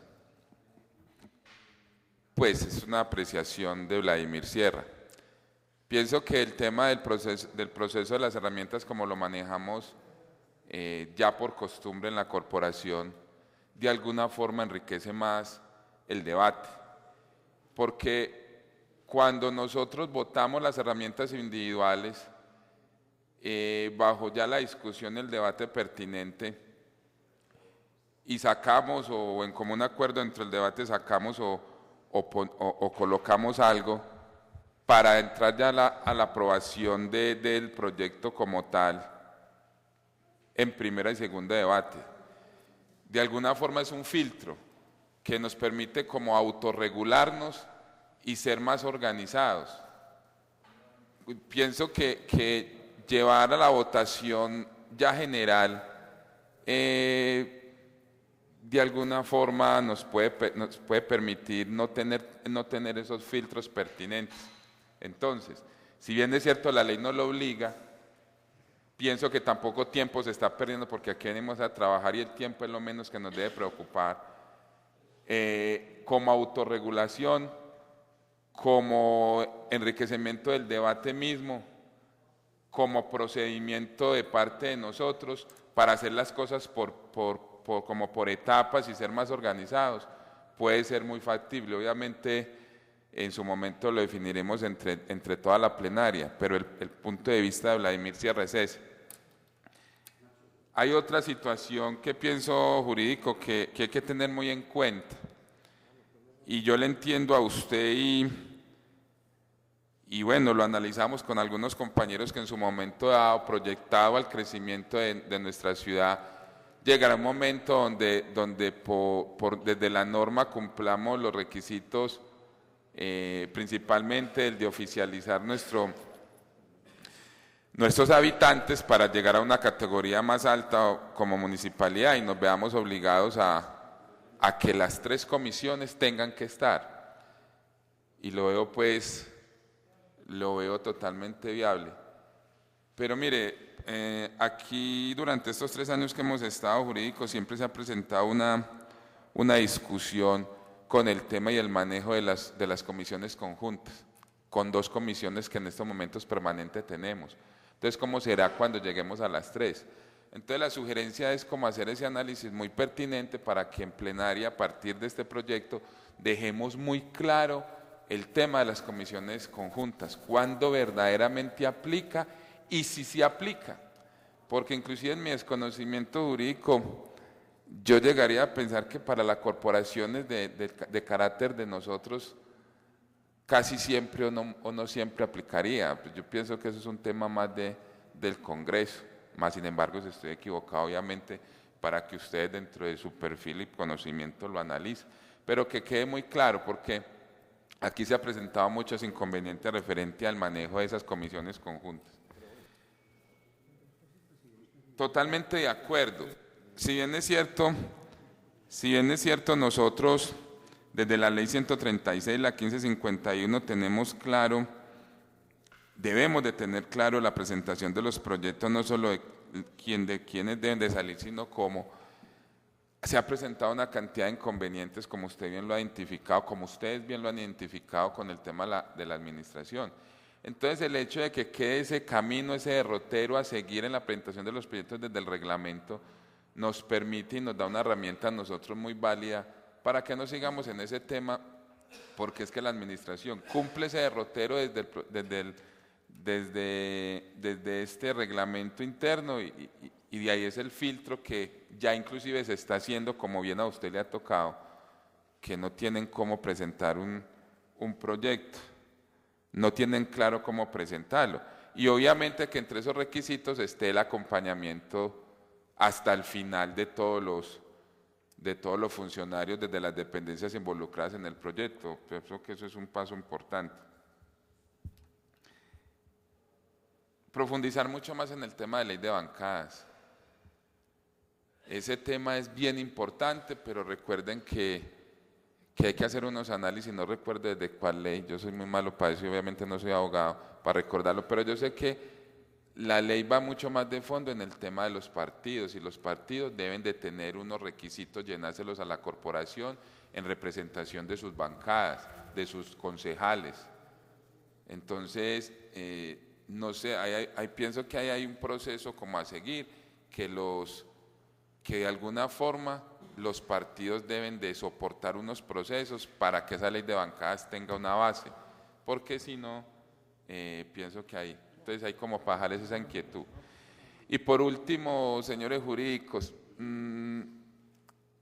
pues es una apreciación de Vladimir Sierra. Pienso que el tema del proceso de las herramientas, como lo manejamos ya por costumbre en la corporación, de alguna forma enriquece más el debate, porque cuando nosotros votamos las herramientas individuales, bajo ya la discusión, el debate pertinente, y sacamos, o en común acuerdo entre el debate sacamos o colocamos algo, para entrar ya a la aprobación del proyecto como tal, en primera y segunda debate. De alguna forma es un filtro que nos permite como autorregularnos y ser más organizados. Pienso que llevar a la votación ya general de alguna forma nos puede permitir no tener esos filtros pertinentes. Entonces, si bien es cierto la ley no lo obliga, pienso que tampoco tiempo se está perdiendo, porque aquí venimos a trabajar y el tiempo es lo menos que nos debe preocupar. Como autorregulación, como enriquecimiento del debate mismo, como procedimiento de parte de nosotros para hacer las cosas como por etapas y ser más organizados, puede ser muy factible. Obviamente, en su momento lo definiremos entre toda la plenaria, pero el punto de vista de Vladimir Sierra es ese. Hay otra situación que pienso jurídico que hay que tener muy en cuenta, y yo le entiendo a usted y bueno, lo analizamos con algunos compañeros que en su momento dado, proyectado al crecimiento de nuestra ciudad, llegará un momento donde desde la norma cumplamos los requisitos, principalmente el de oficializar nuestros habitantes para llegar a una categoría más alta como municipalidad, y nos veamos obligados a a que las 3 comisiones tengan que estar. Y lo veo pues, lo veo totalmente viable. Pero mire, aquí durante estos 3 años que hemos estado jurídicos siempre se ha presentado una discusión con el tema y el manejo de las comisiones conjuntas, con 2 comisiones que en estos momentos permanente tenemos. Entonces, ¿cómo será cuando lleguemos a las 3? Entonces, la sugerencia es como hacer ese análisis muy pertinente para que en plenaria, a partir de este proyecto, dejemos muy claro el tema de las comisiones conjuntas, cuándo verdaderamente aplica y si sí aplica. Porque inclusive en mi desconocimiento jurídico, yo llegaría a pensar que para las corporaciones de carácter de nosotros, casi siempre o no siempre aplicaría. Pues yo pienso que eso es un tema más del Congreso, más sin embargo, si estoy equivocado, obviamente, para que ustedes dentro de su perfil y conocimiento lo analicen. Pero que quede muy claro, porque aquí se ha presentado muchos inconvenientes referentes al manejo de esas comisiones conjuntas. Totalmente de acuerdo. Si bien es cierto, nosotros desde la ley 136, la 1551, tenemos claro, debemos de tener claro la presentación de los proyectos, no solo de quienes deben de salir, sino cómo. Se ha presentado una cantidad de inconvenientes, como usted bien lo ha identificado, como ustedes bien lo han identificado con el tema de la administración. Entonces, el hecho de que quede ese camino, ese derrotero a seguir en la presentación de los proyectos desde el reglamento, nos permite y nos da una herramienta a nosotros muy válida para que no sigamos en ese tema, porque es que la administración cumple ese derrotero desde este reglamento interno y de ahí es el filtro que ya inclusive se está haciendo, como bien a usted le ha tocado, que no tienen cómo presentar un proyecto, no tienen claro cómo presentarlo. Y obviamente que entre esos requisitos esté el acompañamiento hasta el final de todos los funcionarios desde las dependencias involucradas en el proyecto. Pienso que eso es un paso importante. Profundizar mucho más en el tema de ley de bancadas. Ese tema es bien importante, pero recuerden que hay que hacer unos análisis, no recuerdo desde cuál ley, yo soy muy malo para eso y obviamente no soy abogado para recordarlo, pero yo sé que la ley va mucho más de fondo en el tema de los partidos y los partidos deben de tener unos requisitos, llenárselos a la corporación en representación de sus bancadas, de sus concejales. Entonces, no sé, pienso que hay un proceso como a seguir, que de alguna forma los partidos deben de soportar unos procesos para que esa ley de bancadas tenga una base, porque si no, pienso que entonces hay como para dejarles esa inquietud. Y por último, señores jurídicos, en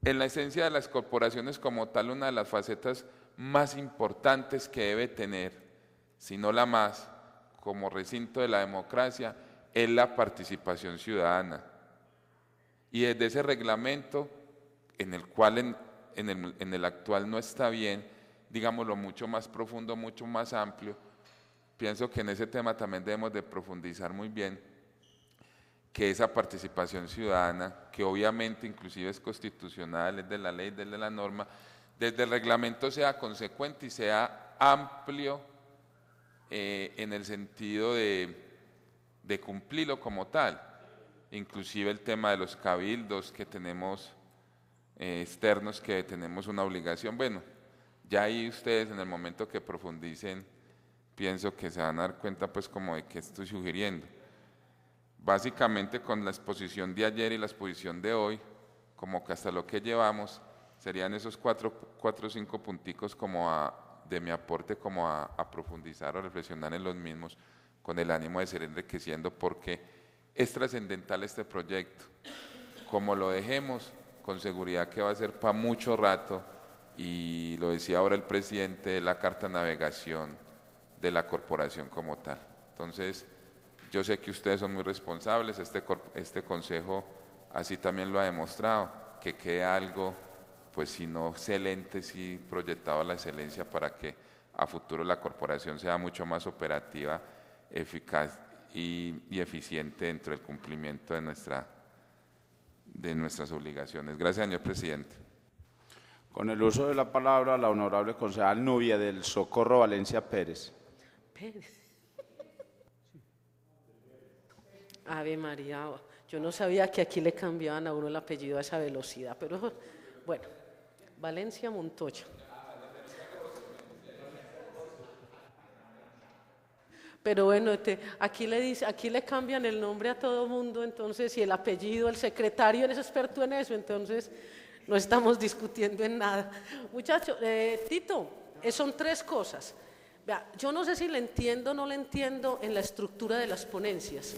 la esencia de las corporaciones como tal, una de las facetas más importantes que debe tener, si no la más, como recinto de la democracia, es la participación ciudadana. Y desde ese reglamento, en el cual en el actual no está bien, digámoslo mucho más profundo, mucho más amplio, pienso que en ese tema también debemos de profundizar muy bien, que esa participación ciudadana, que obviamente inclusive es constitucional, es de la ley, es de la norma, desde el reglamento sea consecuente y sea amplio en el sentido de cumplirlo como tal. Inclusive el tema de los cabildos que tenemos externos, que tenemos una obligación. Bueno, ya ahí ustedes en el momento que profundicen, pienso que se van a dar cuenta pues como de qué estoy sugiriendo. Básicamente con la exposición de ayer y la exposición de hoy, como que hasta lo que llevamos, serían esos 4 o 5 punticos como de mi aporte como a profundizar o reflexionar en los mismos, con el ánimo de ser enriqueciendo, porque es trascendental este proyecto. Como lo dejemos, con seguridad que va a ser para mucho rato, y lo decía ahora el presidente, la carta de navegación de la corporación como tal. Entonces, yo sé que ustedes son muy responsables, este consejo así también lo ha demostrado, que quede algo, pues si no excelente, sí proyectado a la excelencia para que a futuro la corporación sea mucho más operativa, eficaz y eficiente dentro del cumplimiento de nuestras obligaciones. Gracias, señor presidente. Con el uso de la palabra, la honorable concejal Nubia del Socorro Valencia Pérez. Ave María, yo no sabía que aquí le cambiaban a uno el apellido a esa velocidad, pero bueno, Valencia Montoya. Pero bueno, aquí le cambian el nombre a todo mundo, entonces, y el apellido, el secretario es experto en eso, entonces no estamos discutiendo en nada. Muchachos, Tito, son 3 cosas. Vea, yo no sé si le entiendo o no le entiendo en la estructura de las ponencias.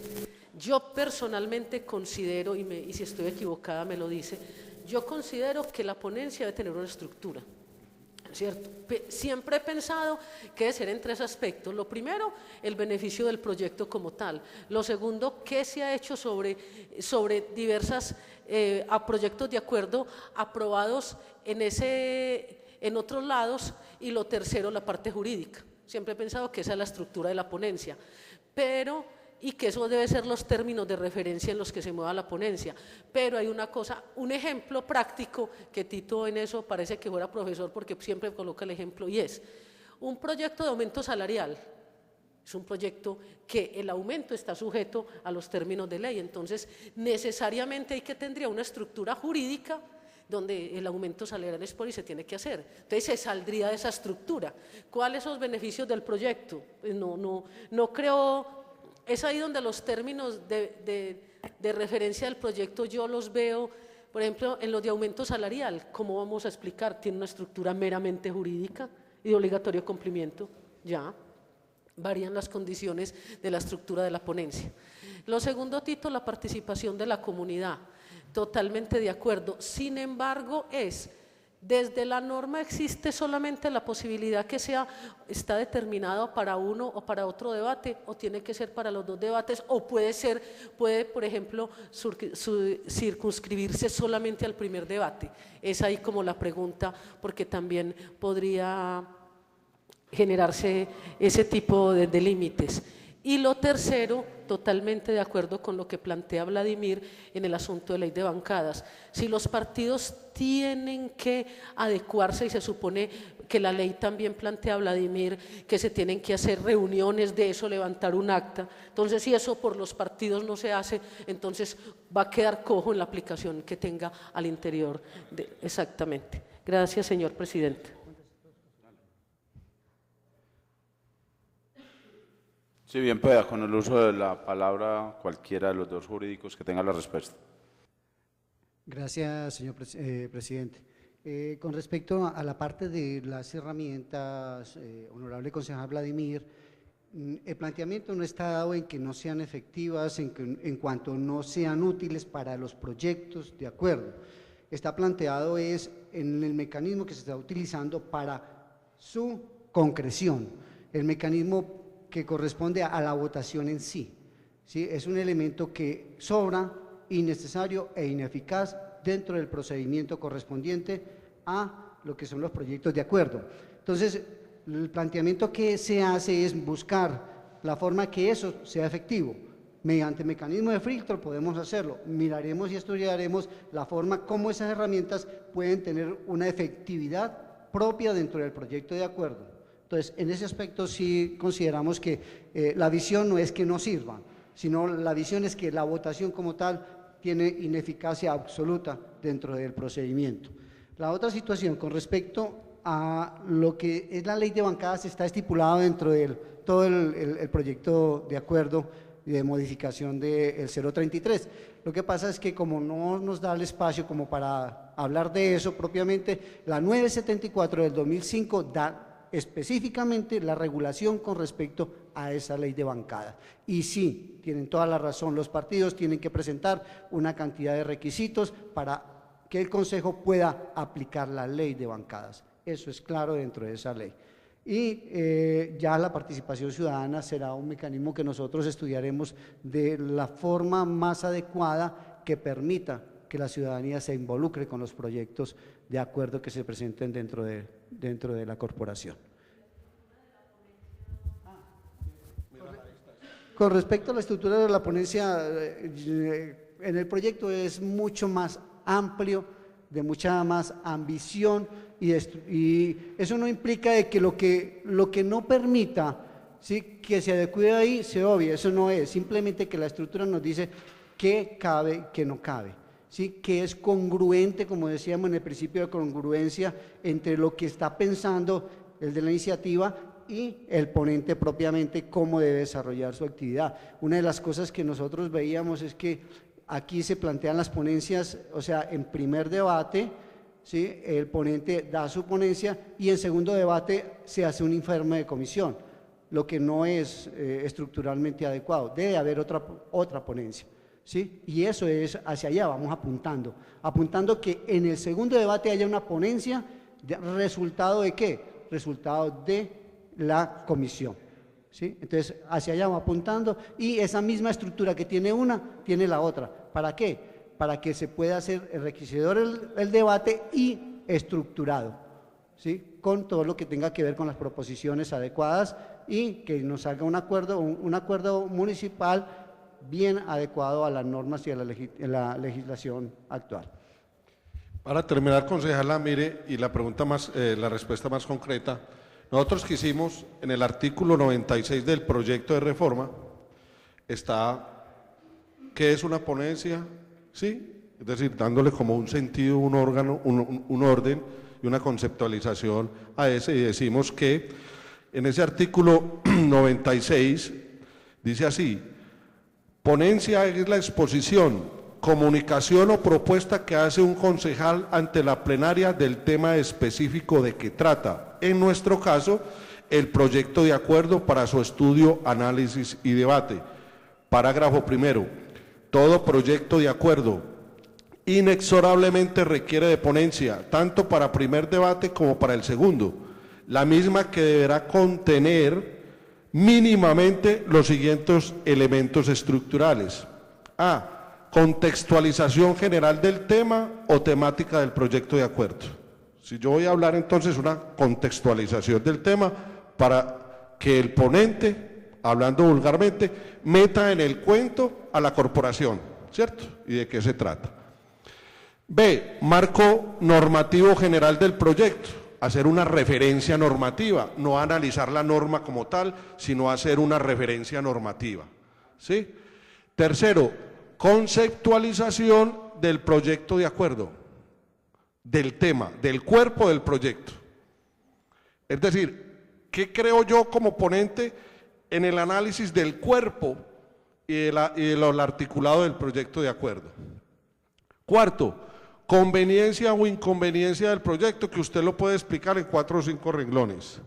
Yo personalmente considero, y si estoy equivocada me lo dice, yo considero que la ponencia debe tener una estructura. ¿Cierto? Siempre he pensado que debe ser en 3 aspectos. Lo primero, el beneficio del proyecto como tal. Lo segundo, qué se ha hecho sobre diversas proyectos de acuerdo aprobados en otros lados. Y lo tercero, la parte jurídica. Siempre he pensado que esa es la estructura de la ponencia. Y que eso debe ser los términos de referencia en los que se mueva la ponencia. Pero hay una cosa, un ejemplo práctico, que Tito en eso parece que fuera profesor porque siempre coloca el ejemplo, y es un proyecto de aumento salarial. Es un proyecto que el aumento está sujeto a los términos de ley, entonces necesariamente hay que tendría una estructura jurídica donde el aumento salarial es por y se tiene que hacer. Entonces se saldría de esa estructura. ¿Cuáles son los beneficios del proyecto? No creo. Es ahí donde los términos de referencia del proyecto yo los veo, por ejemplo, en los de aumento salarial. ¿Cómo vamos a explicar? Tiene una estructura meramente jurídica y de obligatorio cumplimiento. Ya, varían las condiciones de la estructura de la ponencia. Lo segundo, Tito, la participación de la comunidad. Totalmente de acuerdo. Sin embargo, desde la norma existe solamente la posibilidad que está determinado para uno o para otro debate, o tiene que ser para los 2 debates, o puede por ejemplo, circunscribirse solamente al primer debate. Es ahí como la pregunta, porque también podría generarse ese tipo de límites. Y lo tercero, totalmente de acuerdo con lo que plantea Vladimir en el asunto de ley de bancadas. Si los partidos tienen que adecuarse, y se supone que la ley también plantea, Vladimir, que se tienen que hacer reuniones de eso, levantar un acta, entonces si eso por los partidos no se hace, entonces va a quedar cojo en la aplicación que tenga al interior. Exactamente. Gracias, señor presidente. Sí, bien pueda, con el uso de la palabra cualquiera de los 2 jurídicos que tenga la respuesta. Gracias, señor presidente. Con respecto a la parte de las herramientas, honorable concejal Vladimir, el planteamiento no está dado en que no sean efectivas, en cuanto no sean útiles para los proyectos de acuerdo. Está planteado en el mecanismo que se está utilizando para su concreción, el mecanismo que corresponde a la votación en sí. ¿Sí? Es un elemento que sobra, innecesario e ineficaz dentro del procedimiento correspondiente a lo que son los proyectos de acuerdo. Entonces, el planteamiento que se hace es buscar la forma que eso sea efectivo. Mediante mecanismo de filtro podemos hacerlo. Miraremos y estudiaremos la forma como esas herramientas pueden tener una efectividad propia dentro del proyecto de acuerdo. Entonces, en ese aspecto sí consideramos que la visión no es que no sirva, sino la visión es que la votación como tal tiene ineficacia absoluta dentro del procedimiento. La otra situación con respecto a lo que es la ley de bancadas está estipulado dentro de todo el proyecto de acuerdo y de modificación del 033. Lo que pasa es que como no nos da el espacio como para hablar de eso propiamente, la 974 del 2005 da específicamente la regulación con respecto a esa ley de bancada. Y sí, tienen toda la razón, los partidos tienen que presentar una cantidad de requisitos para que el Consejo pueda aplicar la ley de bancadas. Eso es claro dentro de esa ley. Y ya la participación ciudadana será un mecanismo que nosotros estudiaremos de la forma más adecuada que permita que la ciudadanía se involucre con los proyectos de acuerdo que se presenten dentro de la corporación. Con respecto a la estructura de la ponencia, en el proyecto es mucho más amplio de mucha más ambición y eso no implica de que lo que no permita, ¿sí?, que se adecue ahí se obvie, eso no es, simplemente que la estructura nos dice qué cabe, qué no cabe, ¿sí?, que es congruente, como decíamos en el principio de congruencia, entre lo que está pensando el de la iniciativa y el ponente propiamente cómo debe desarrollar su actividad. Una de las cosas que nosotros veíamos es que aquí se plantean las ponencias, o sea, en primer debate, ¿sí?, el ponente da su ponencia y en segundo debate se hace un informe de comisión, lo que no es estructuralmente adecuado. Debe haber otra ponencia, ¿sí? Y eso es hacia allá, vamos apuntando que en el segundo debate haya una ponencia, ¿resultado de qué? Resultado de la comisión, ¿sí? Entonces, hacia allá vamos apuntando y esa misma estructura que tiene una, tiene la otra. ¿Para qué? Para que se pueda hacer enriquecedor el debate y estructurado, ¿sí?, con todo lo que tenga que ver con las proposiciones adecuadas y que nos salga un acuerdo municipal bien adecuado a las normas y a la legislación actual. Para terminar, concejala, mire, y la respuesta más concreta, nosotros quisimos, en el artículo 96 del proyecto de reforma, está, ¿qué es una ponencia? Sí, es decir, dándole como un sentido, un órgano, un orden y una conceptualización a ese, y decimos que en ese artículo 96 dice así: ponencia es la exposición, comunicación o propuesta que hace un concejal ante la plenaria del tema específico de que trata, en nuestro caso, el proyecto de acuerdo para su estudio, análisis y debate. Parágrafo primero. Todo proyecto de acuerdo inexorablemente requiere de ponencia, tanto para primer debate como para el segundo, la misma que deberá contener mínimamente los siguientes elementos estructurales. A. Contextualización general del tema o temática del proyecto de acuerdo. Si yo voy a hablar entonces una contextualización del tema para que el ponente, hablando vulgarmente, meta en el cuento a la corporación, ¿cierto? ¿Y de qué se trata? B. Marco normativo general del proyecto. Hacer una referencia normativa, no analizar la norma como tal, sino hacer una referencia normativa, ¿sí? Tercero, conceptualización del proyecto de acuerdo, del tema, del cuerpo del proyecto. Es decir, ¿qué creo yo como ponente en el análisis del cuerpo y el articulado del proyecto de acuerdo? Cuarto, conveniencia o inconveniencia del proyecto, que usted lo puede explicar en 4 o 5 renglones.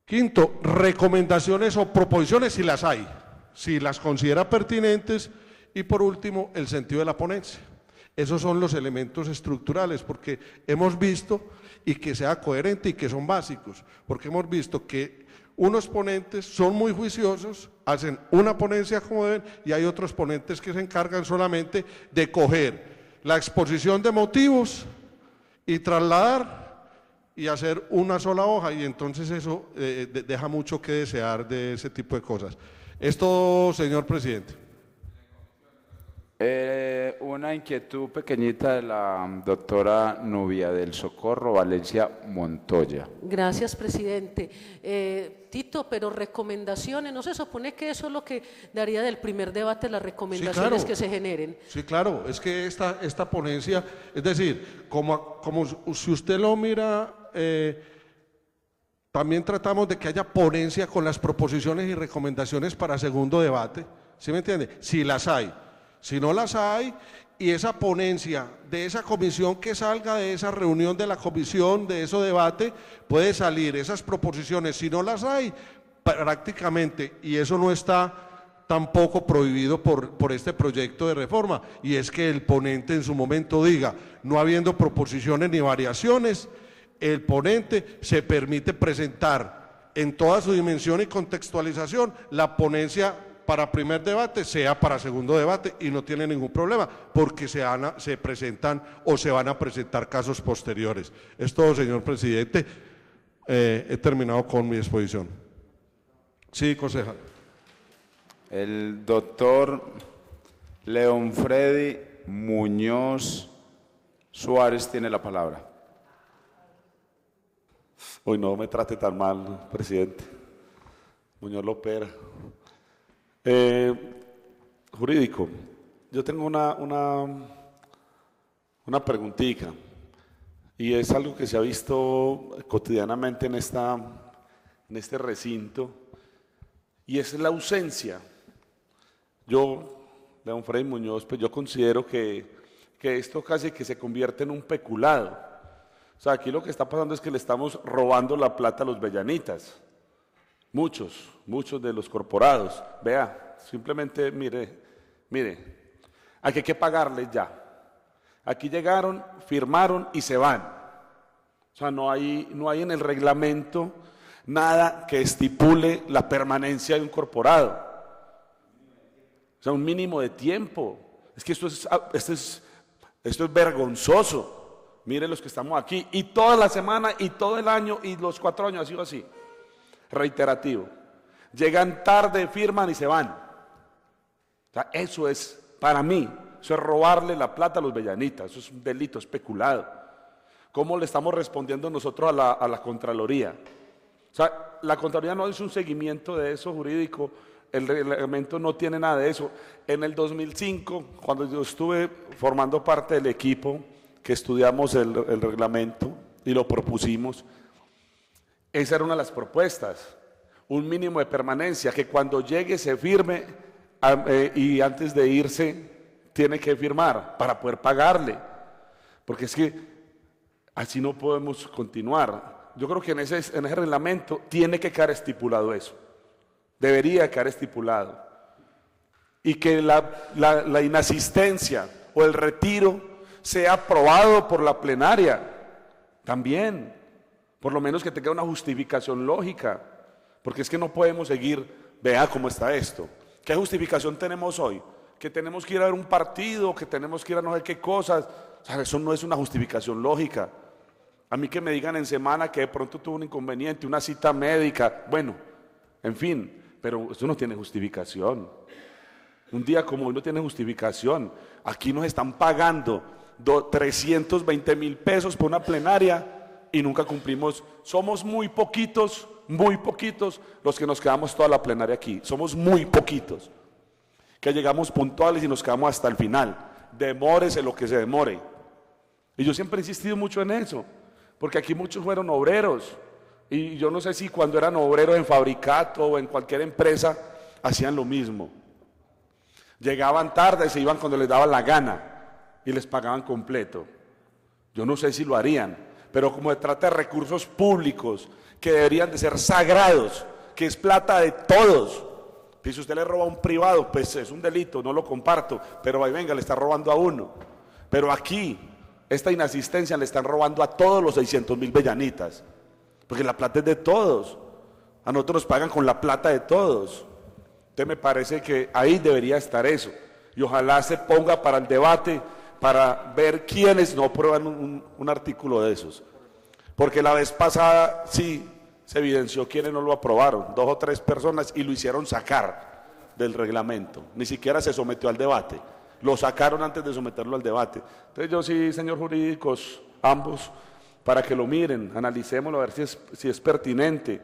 Quinto, recomendaciones o proposiciones si las hay, si las considera pertinentes. Y por último, el sentido de la ponencia. Esos son los elementos estructurales, porque hemos visto, y que sea coherente y que son básicos, porque hemos visto que unos ponentes son muy juiciosos, hacen una ponencia como deben, y hay otros ponentes que se encargan solamente de coger la exposición de motivos y trasladar y hacer una sola hoja, y entonces eso deja mucho que desear de ese tipo de cosas. Es todo, señor presidente. Una inquietud pequeñita de la doctora Nubia del Socorro Valencia Montoya. Gracias, presidente. Tito, pero recomendaciones, ¿no se supone que eso es lo que daría del primer debate, las recomendaciones, sí, claro, que se generen? Sí, claro, es que esta ponencia, es decir, como si usted lo mira, también tratamos de que haya ponencia con las proposiciones y recomendaciones para segundo debate, ¿sí me entiende? Si las hay. Si no las hay, y esa ponencia de esa comisión que salga de esa reunión de la comisión, de ese debate, puede salir esas proposiciones. Si no las hay, prácticamente, y eso no está tampoco prohibido por este proyecto de reforma, y es que el ponente en su momento diga, no habiendo proposiciones ni variaciones, el ponente se permite presentar en toda su dimensión y contextualización la ponencia para primer debate, sea para segundo debate, y no tiene ningún problema, porque se presentan o se van a presentar casos posteriores. Es todo, señor presidente. He terminado con mi exposición. Sí, concejal. El doctor León Freddy Muñoz Suárez tiene la palabra. Hoy no me trate tan mal, presidente. Muñoz Lopera. Jurídico, yo tengo una preguntita, y es algo que se ha visto cotidianamente en este recinto, y es la ausencia. Yo, León Freddy Muñoz, pues yo considero que esto casi que se convierte en un peculado. O sea, aquí lo que está pasando es que le estamos robando la plata a los bellanitas. Muchos de los corporados. Vea, simplemente mire, aquí hay que pagarles ya. Aquí llegaron, firmaron y se van. O sea, no hay en el reglamento nada que estipule la permanencia de un corporado. O sea, un mínimo de tiempo. Es que esto es vergonzoso. Miren los que estamos aquí, y toda la semana, y todo el año, y los 4 años ha sido así. Reiterativo. Llegan tarde, firman y se van. O sea, eso es, para mí, eso es robarle la plata a los bellanitas. Eso es un delito especulado. ¿Cómo le estamos respondiendo nosotros a la Contraloría? O sea, la Contraloría no hizo un seguimiento de eso jurídico. El reglamento no tiene nada de eso. En el 2005, cuando yo estuve formando parte del equipo que estudiamos el reglamento y lo propusimos, esa era una de las propuestas, un mínimo de permanencia, que cuando llegue se firme y antes de irse tiene que firmar para poder pagarle, porque es que así no podemos continuar. Yo creo que en ese reglamento tiene que quedar estipulado eso, debería quedar estipulado, y que la inasistencia o el retiro sea aprobado por la plenaria también, por lo menos que tenga una justificación lógica, porque es que no podemos seguir. Vea cómo está esto. ¿Qué justificación tenemos hoy? Que tenemos que ir a ver un partido, que tenemos que ir a no sé qué cosas. O sea, eso no es una justificación lógica. A mí que me digan en semana que de pronto tuve un inconveniente, una cita médica, bueno, en fin, pero eso no tiene justificación. Un día como hoy no tiene justificación. Aquí nos están pagando 320,000 pesos por una plenaria y nunca cumplimos. Somos muy poquitos los que nos quedamos toda la plenaria aquí. Somos muy poquitos que llegamos puntuales y nos quedamos hasta el final. Demórese lo que se demore. Y yo siempre he insistido mucho en eso, porque aquí muchos fueron obreros, y yo no sé si cuando eran obreros en Fabricato o en cualquier empresa hacían lo mismo. Llegaban tarde y se iban cuando les daba la gana y les pagaban completo. Yo no sé si lo harían, pero como se trata de recursos públicos que deberían de ser sagrados, que es plata de todos, y si usted le roba a un privado, pues es un delito, no lo comparto, pero ahí venga, le está robando a uno. Pero aquí, esta inasistencia le están robando a todos los 600,000 bellanitas, porque la plata es de todos. A nosotros nos pagan con la plata de todos. Entonces me parece que ahí debería estar eso, y ojalá se ponga para el debate, para ver quiénes no aprueban un artículo de esos, porque la vez pasada sí se evidenció quiénes no lo aprobaron, 2 o 3 personas, y lo hicieron sacar del reglamento, ni siquiera se sometió al debate, lo sacaron antes de someterlo al debate. Entonces yo sí, señor jurídicos, ambos, para que lo miren, analicémoslo, a ver si es pertinente,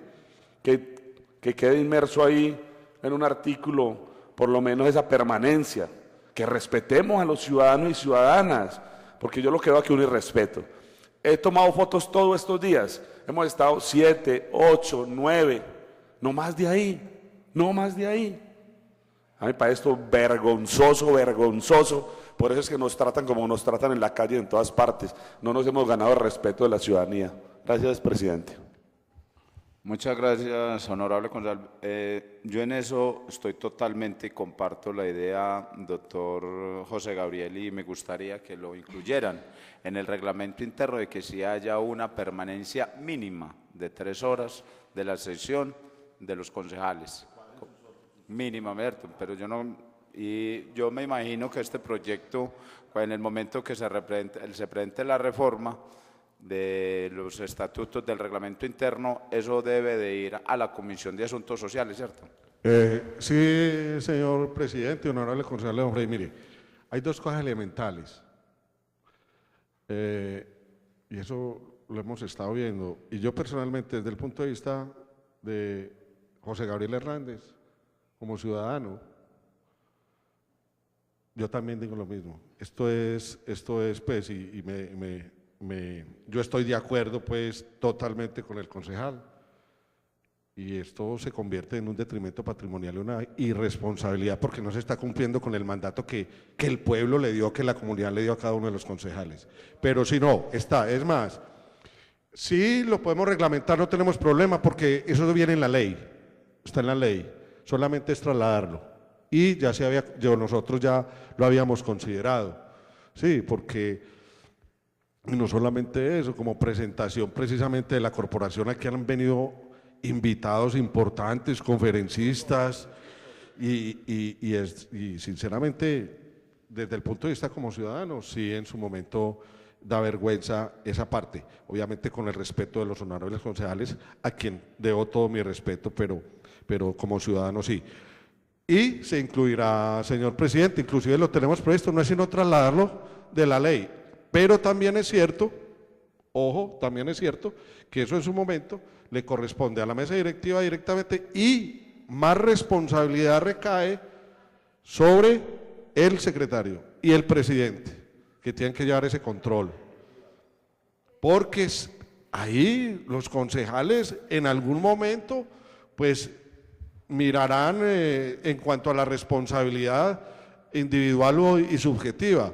que quede inmerso ahí en un artículo, por lo menos esa permanencia, que respetemos a los ciudadanos y ciudadanas, porque yo lo que veo aquí es un irrespeto. He tomado fotos todos estos días, hemos estado 7, 8, 9, no más de ahí. A mí me parece esto vergonzoso, por eso es que nos tratan como nos tratan en la calle en todas partes, no nos hemos ganado el respeto de la ciudadanía. Gracias, presidente. Muchas gracias, honorable concejal. Yo en eso estoy totalmente, comparto la idea, doctor José Gabriel, y me gustaría que lo incluyeran en el reglamento interno, de que sí haya una permanencia mínima de 3 horas de la sesión de los concejales. Mínima, pero yo no, y yo me imagino que este proyecto, en el momento que se presente la reforma de los estatutos del reglamento interno, eso debe de ir a la Comisión de Asuntos Sociales, ¿cierto? Sí, señor presidente, honorable concejal León Freddy, mire, hay 2 cosas elementales. Y eso lo hemos estado viendo. Y yo personalmente, desde el punto de vista de José Gabriel Hernández, como ciudadano, yo también digo lo mismo. Esto es pues, yo estoy de acuerdo, pues, totalmente con el concejal. Y esto se convierte en un detrimento patrimonial y una irresponsabilidad porque no se está cumpliendo con el mandato que el pueblo le dio, que la comunidad le dio a cada uno de los concejales. Pero si no, es más, sí lo podemos reglamentar, no tenemos problema porque eso viene en la ley, está en la ley, solamente es trasladarlo. Y ya nosotros ya lo habíamos considerado, sí, porque no solamente eso, como presentación precisamente de la corporación, aquí han venido invitados importantes, conferencistas, y sinceramente, desde el punto de vista como ciudadano, sí en su momento da vergüenza esa parte, obviamente con el respeto de los honorables concejales, a quien debo todo mi respeto, pero como ciudadano sí. Y se incluirá, señor presidente, inclusive lo tenemos previsto, no es sino trasladarlo de la ley, pero también es cierto, ojo, también es cierto que eso en su momento le corresponde a la mesa directiva directamente y más responsabilidad recae sobre el secretario y el presidente, que tienen que llevar ese control. Porque ahí los concejales en algún momento pues mirarán en cuanto a la responsabilidad individual y subjetiva,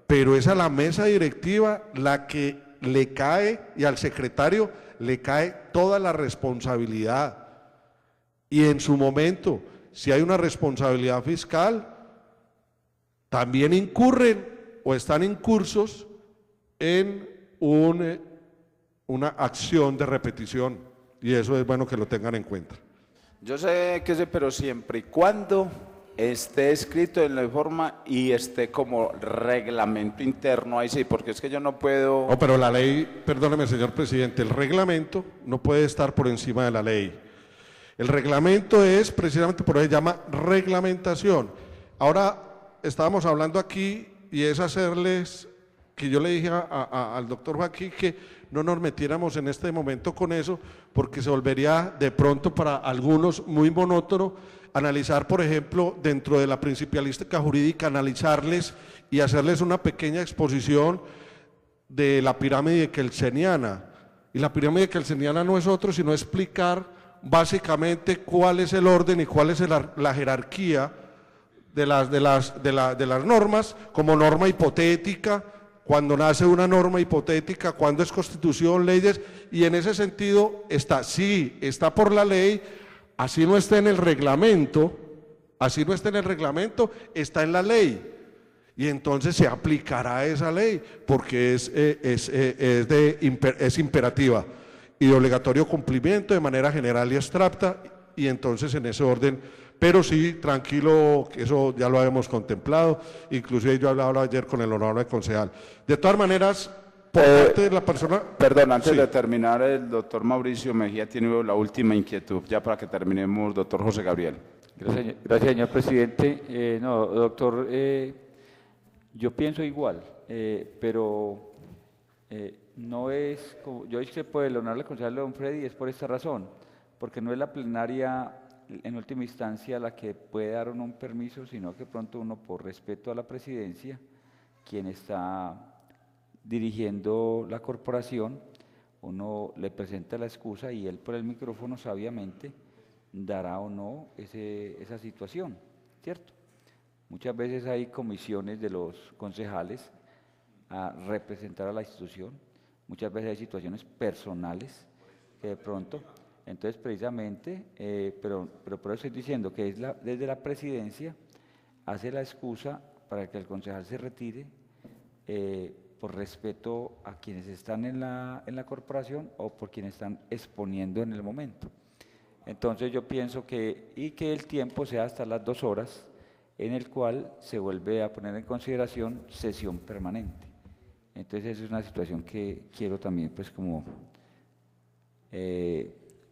pero es a la mesa directiva la que le cae y al secretario le cae toda la responsabilidad. Y en su momento, si hay una responsabilidad fiscal, también incurren o están incursos en una acción de repetición, y eso es bueno que lo tengan en cuenta. Yo sé que pero siempre y cuando esté escrito en la forma y esté como reglamento interno, ahí sí, porque es que yo no puedo… No, pero la ley, perdóneme señor presidente, el reglamento no puede estar por encima de la ley. El reglamento es precisamente, por eso se llama reglamentación. Ahora estábamos hablando aquí y es hacerles, que yo le dije al doctor Joaquín que no nos metiéramos en este momento con eso, porque se volvería de pronto para algunos muy monótono analizar, por ejemplo, dentro de la principialística jurídica, analizarles y hacerles una pequeña exposición de la pirámide kelseniana. Y la pirámide kelseniana no es otro sino explicar básicamente cuál es el orden y cuál es la jerarquía de las normas, como norma hipotética, cuando nace una norma hipotética, cuando es constitución, leyes, y en ese sentido está, sí, está por la ley, así no está en el reglamento, está en la ley, y entonces se aplicará esa ley, porque es imperativa, y de obligatorio cumplimiento de manera general y abstracta, y entonces en ese orden, pero sí, tranquilo, que eso ya lo habíamos contemplado, inclusive yo hablaba ayer con el honorable concejal. De todas maneras, por parte de la persona… Perdón, antes de terminar, el doctor Mauricio Mejía tiene la última inquietud, ya para que terminemos, doctor José Gabriel. Gracias, señor presidente. No, doctor, yo pienso igual, pero no es, como yo discrepo del honorable concejal don Freddy, es por esta razón, porque no es la plenaria en última instancia la que puede dar o no un permiso, sino que pronto uno, por respeto a la presidencia, quien está dirigiendo la corporación, uno le presenta la excusa y él por el micrófono sabiamente dará o no esa situación, ¿cierto? Muchas veces hay comisiones de los concejales a representar a la institución, muchas veces hay situaciones personales que de pronto… Entonces, precisamente, pero por eso estoy diciendo que es desde la presidencia hace la excusa para que el concejal se retire por respeto a quienes están en la corporación o por quienes están exponiendo en el momento. Entonces, yo pienso que el tiempo sea hasta las 2 horas, en el cual se vuelve a poner en consideración sesión permanente. Entonces, esa es una situación que quiero también, pues, como…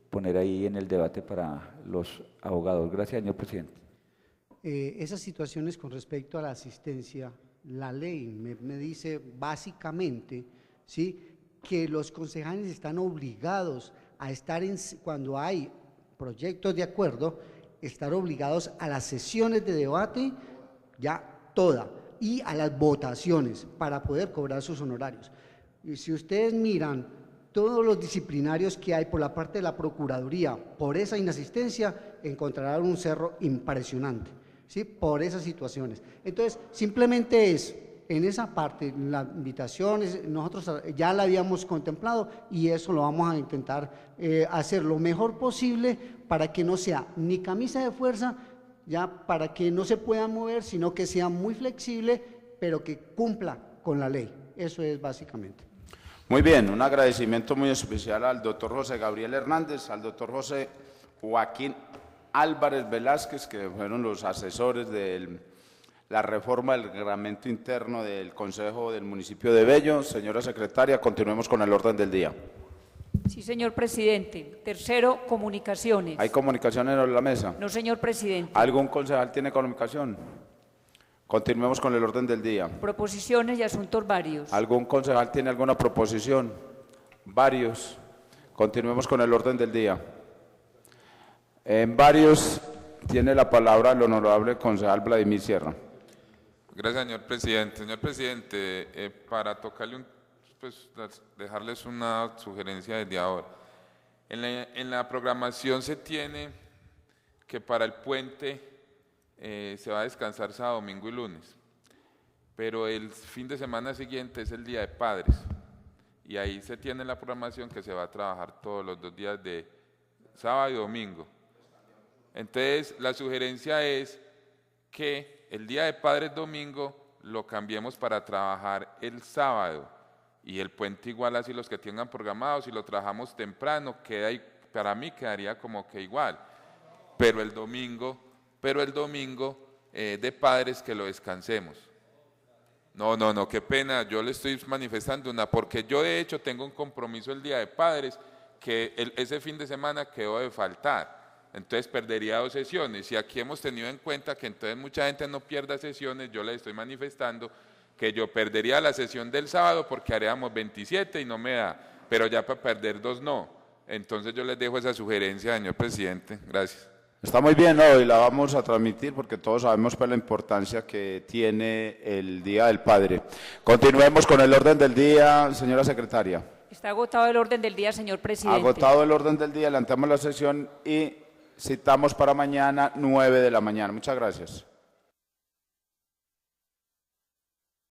poner ahí en el debate para los abogados. Gracias, señor presidente. Esas situaciones con respecto a la asistencia la ley me dice básicamente, ¿sí?, que los concejales están obligados a estar, cuando hay proyectos de acuerdo, estar obligados a las sesiones de debate, ya toda, y a las votaciones para poder cobrar sus honorarios. Y si ustedes miran todos los disciplinarios que hay por la parte de la Procuraduría por esa inasistencia, encontrarán un cerro impresionante, ¿sí?, por esas situaciones. Entonces, simplemente es, en esa parte, la invitación, nosotros ya la habíamos contemplado y eso lo vamos a intentar hacer lo mejor posible para que no sea ni camisa de fuerza, ya para que no se pueda mover, sino que sea muy flexible, pero que cumpla con la ley. Eso es básicamente. Muy bien, un agradecimiento muy especial al doctor José Gabriel Hernández, al doctor José Joaquín Álvarez Velázquez, que fueron los asesores de la reforma del reglamento interno del Consejo del Municipio de Bello. Señora secretaria, continuemos con el orden del día. Sí, señor presidente. Tercero, comunicaciones. ¿Hay comunicaciones en la mesa? No, señor presidente. ¿Algún concejal tiene comunicación? Continuemos con el orden del día. Proposiciones y asuntos varios. ¿Algún concejal tiene alguna proposición? Varios. Continuemos con el orden del día. En varios tiene la palabra el honorable concejal Vladimir Sierra. Gracias, señor presidente. Señor presidente, para tocarle dejarles una sugerencia desde ahora. En la programación se tiene que para el puente se va a descansar sábado, domingo y lunes, pero el fin de semana siguiente es el Día de Padres y ahí se tiene la programación que se va a trabajar todos los 2 días de sábado y domingo. Entonces, la sugerencia es que el Día de Padres domingo lo cambiemos para trabajar el sábado y el puente igual, así los que tengan programados, si lo trabajamos temprano, para mí quedaría como que igual, pero el domingo de Padres que lo descansemos. No, qué pena, yo le estoy manifestando porque yo de hecho tengo un compromiso el Día de Padres que ese fin de semana quedó de faltar. Entonces perdería 2 sesiones y aquí hemos tenido en cuenta que entonces mucha gente no pierda sesiones. Yo les estoy manifestando que yo perdería la sesión del sábado porque haríamos 27 y no me da, pero ya para perder 2 no. Entonces yo les dejo esa sugerencia, señor presidente. Gracias. Está muy bien, ¿no? Y la vamos a transmitir porque todos sabemos pues, la importancia que tiene el Día del Padre. Continuemos con el orden del día, señora secretaria. Está agotado el orden del día, señor presidente. Agotado el orden del día, levantamos la sesión y citamos para mañana 9 de la mañana. Muchas gracias.